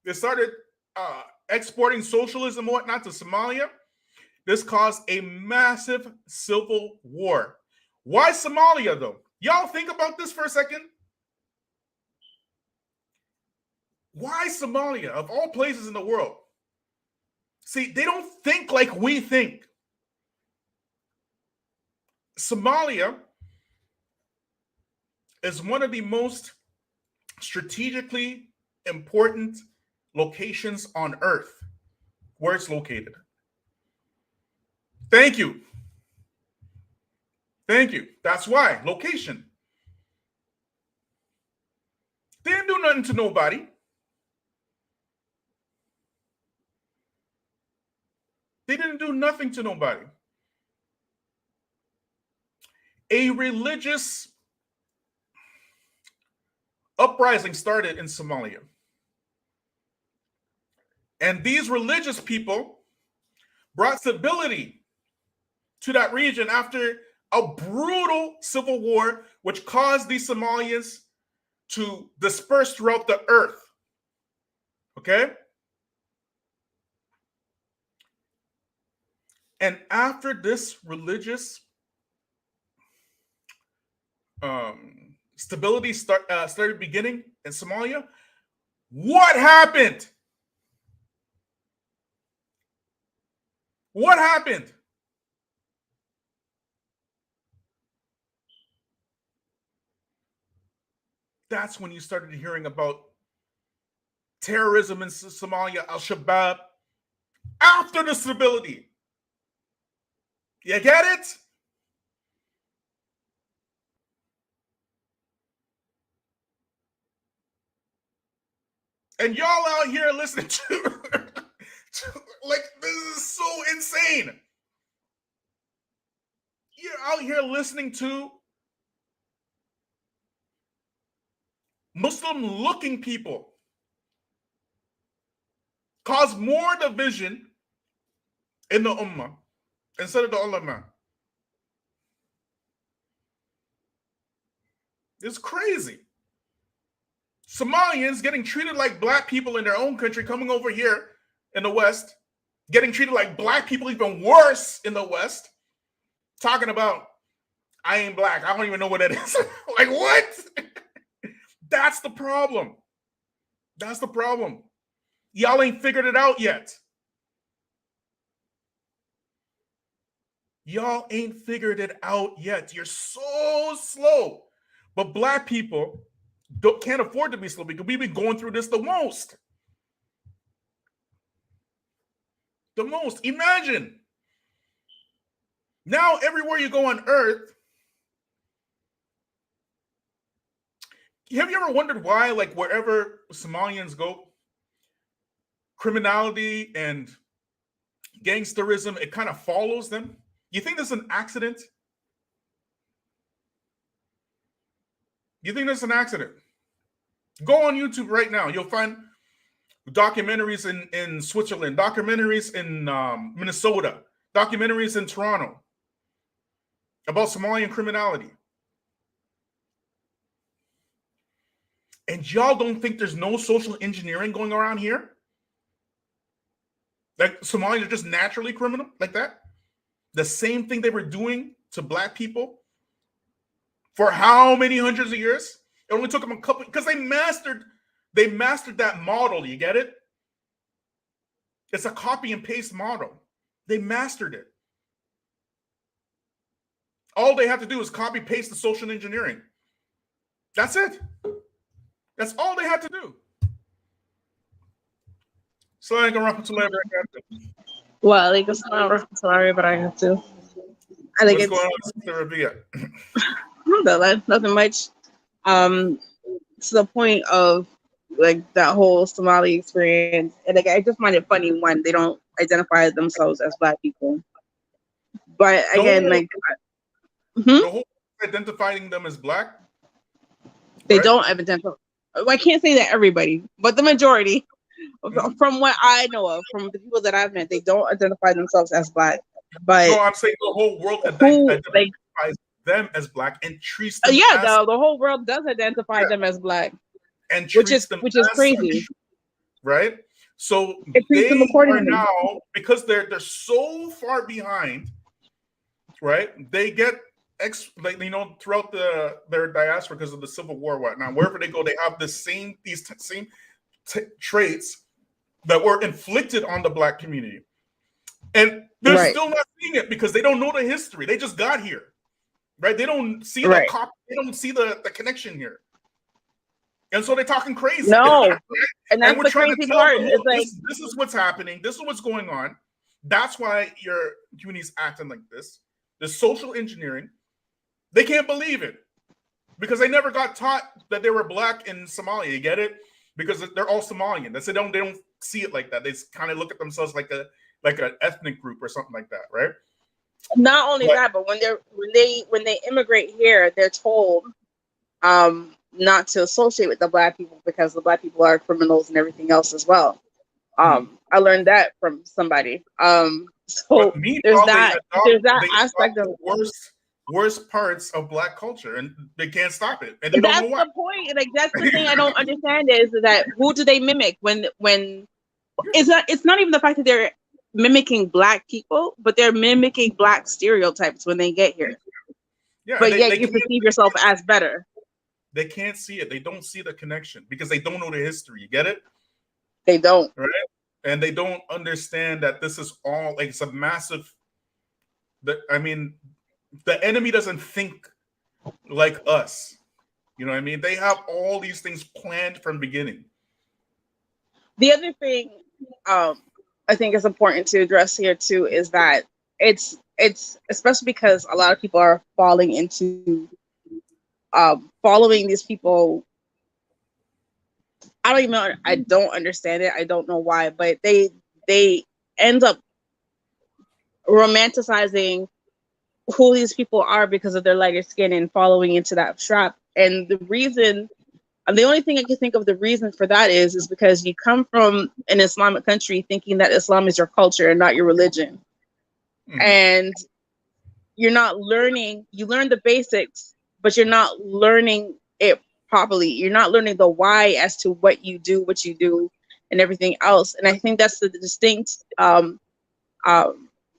They started exporting socialism and whatnot to Somalia. This caused a massive civil war. Why Somalia, though? Y'all think about this for a second. Why Somalia, of all places in the world? See, they don't think like we think. Somalia is one of the most strategically important locations on Earth where it's located. Thank you. That's why. Location. They didn't do nothing to nobody. They didn't do nothing to nobody. A religious uprising started in Somalia. And these religious people brought stability to that region after a brutal civil war, which caused these Somalians to disperse throughout the earth. Okay? And after this religious stability started beginning in Somalia, what happened? What happened? That's when you started hearing about terrorism in Somalia, Al-Shabaab, after the stability. You get it? And y'all out here listening to like, this is so insane. You're out here listening to Muslim-looking people cause more division in the ummah instead of the ulama. It's crazy. Somalians getting treated like black people in their own country, coming over here in the West, getting treated like black people even worse in the West, talking about, I ain't black, I don't even know what that is. Like, what? That's the problem. That's the problem. Y'all ain't figured it out yet. Y'all ain't figured it out yet. You're so slow. But black people can't afford to be slow because we've been going through this the most. The most. Imagine. Now, everywhere you go on earth, have you ever wondered why, like, wherever Somalians go, criminality and gangsterism, it kind of follows them? You think this is an accident? You think this is an accident? Go on YouTube right now. You'll find documentaries in Switzerland, documentaries in Minnesota, documentaries in Toronto about Somalian criminality. And y'all don't think there's no social engineering going around here? Like, Somalians are just naturally criminal like that? The same thing they were doing to black people for how many hundreds of years? It only took them a couple, because they mastered that model. You get it? It's a copy and paste model. They mastered it. All they have to do is copy paste the social engineering. That's it. That's all they had to do. Salaam Alaikum. Well, like, it's not sorry, but I have to. I think What's going on, Sister Rabia? Nothing much. To the point of, like, that whole Somali experience, and, like, I just find it funny when they don't identify themselves as black people. But again, the whole identifying them as black, they right? don't identify. I can't say that everybody, but the majority, from what I know of, from the people that I've met, they don't identify themselves as black. But no, I'm saying the whole world identifies them as black and treats them as, the whole world does identify them as black, and which is crazy, such, right? So they are now, because they're so far behind, right? They get throughout their diaspora because of the Civil War, whatnot. Wherever they go, they have these same traits that were inflicted on the black community, and they're still not seeing it because they don't know the history. They just got here. Right, they don't see they don't see the connection here, and so they're talking crazy. No, right? and that's the crazy part. It's like, this is what's happening. This is what's going on. That's why your community's acting like this. The social engineering. They can't believe it because they never got taught that they were black in Somalia. You get it? Because they're all Somalian. They don't see it like that. They kind of look at themselves like an ethnic group or something like that, right? Not only that, but when they immigrate here, they're told not to associate with the black people because the black people are criminals and everything else as well. I learned that from somebody. So there's that aspect of worst parts of black culture, and they can't stop it. And that's the point. Like, that's the thing I don't understand is that who do they mimic when it's not even the fact that they're mimicking black people, but they're mimicking black stereotypes when they get here. Yeah, but yet you perceive yourself as better. They can't see it. They don't see the connection because they don't know the history. You get it? They don't. Right? And they don't understand that this is all like it's a massive. I mean, the enemy doesn't think like us. You know what I mean? They have all these things planned from beginning. The other thing I think is important to address here too is that it's especially because a lot of people are falling into following these people. I don't even know. I don't understand it. I don't know why, but they end up romanticizing who these people are because of their lighter skin and following into that trap. And the reason, and the only thing I can think of the reason for that is because you come from an Islamic country thinking that Islam is your culture and not your religion. And you're not learning, you learn the basics, but you're not learning it properly. You're not learning the why as to what you do, and everything else. And I think that's the distinct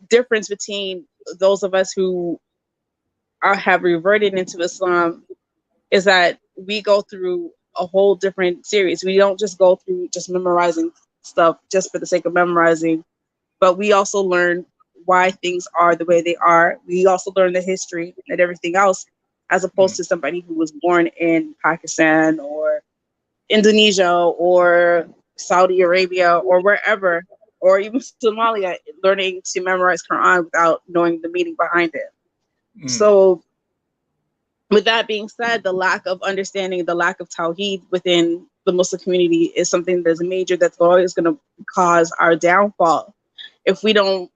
difference between those of us who have reverted into Islam, is that we go through a whole different series. We don't just go through just memorizing stuff just for the sake of memorizing, but we also learn why things are the way they are. We also learn the history and everything else, as opposed to somebody who was born in Pakistan or Indonesia or Saudi Arabia or wherever, or even Somalia, learning to memorize Quran without knowing the meaning behind it. So with that being said, the lack of understanding, the lack of tawheed within the Muslim community is something that's major, that's always going to cause our downfall if we don't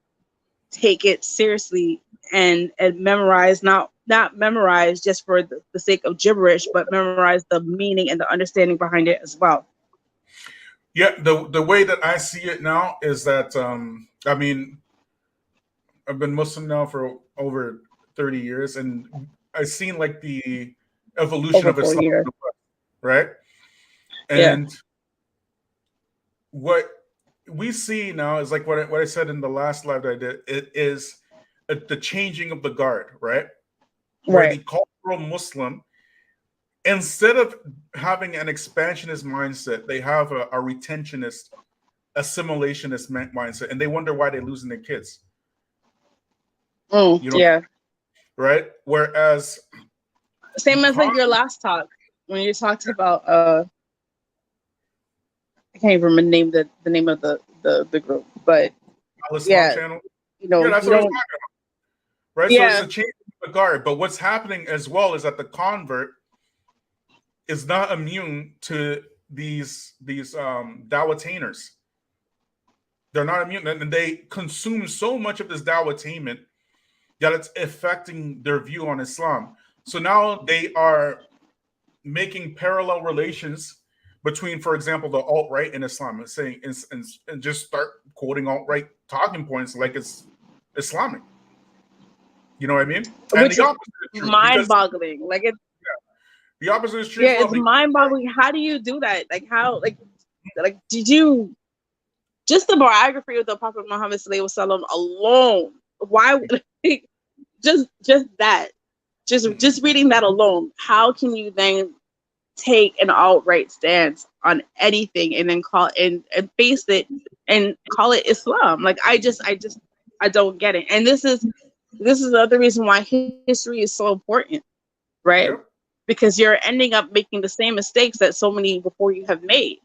take it seriously and memorize, not memorize just for the sake of gibberish, but memorize the meaning and the understanding behind it as well. Yeah, the way that I see it now is that I mean, I've been Muslim now for over 30 years, and I've seen like the evolution of Islam, right? And what we see now is like what I said in the last live that I did. It is the changing of the guard, right? Where the cultural Muslim, instead of having an expansionist mindset, they have a retentionist, assimilationist mindset, and they wonder why they're losing their kids. You know, right. Whereas, same as like your last talk when you talked about I can't even remember the name of the group, but channel. You know, that's what I'm talking about. Right. Yeah. So it's a change of the guard, but what's happening as well is that the convert is not immune to these dawatainers. They're not immune, and they consume so much of this dawatainment that it's affecting their view on Islam. So now they are making parallel relations between, for example, the alt-right in Islam, and saying and just start quoting alt-right talking points like it's Islamic. You know what I mean? And the opposite is true, mind-boggling. Like it's the opposite is true. Yeah, it's mind-boggling. How do you do that? Like how? Like did you just the biography of the Prophet Muhammad SAW alone? Why? just that, just reading that alone. How can you then take an alt-right stance on anything and then call and face it and call it Islam? Like I don't get it. And this is the other reason why history is so important, right? Yep. Because you're ending up making the same mistakes that so many before you have made.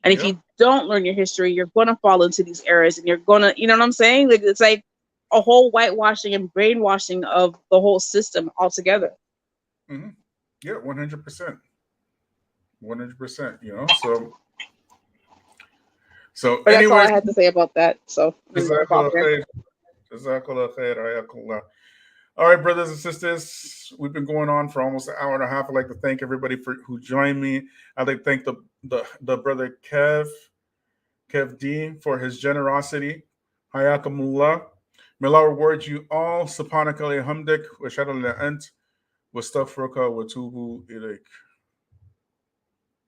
And if you don't learn your history, you're going to fall into these errors, and you're going to, you know what I'm saying? Like it's like a whole whitewashing and brainwashing of the whole system altogether. Mm-hmm. Yeah, 100%. 100%, you know, so but that's all I had to say about that. So all right, brothers and sisters, we've been going on for almost an hour and a half. I'd like to thank everybody who joined me. I'd like to thank the brother Kev D for his generosity. Hayakumullah. May Allah reward you all. Subhanaka li hamdik wa shadal la ant wa astaghfiruka wa tubu ilayk.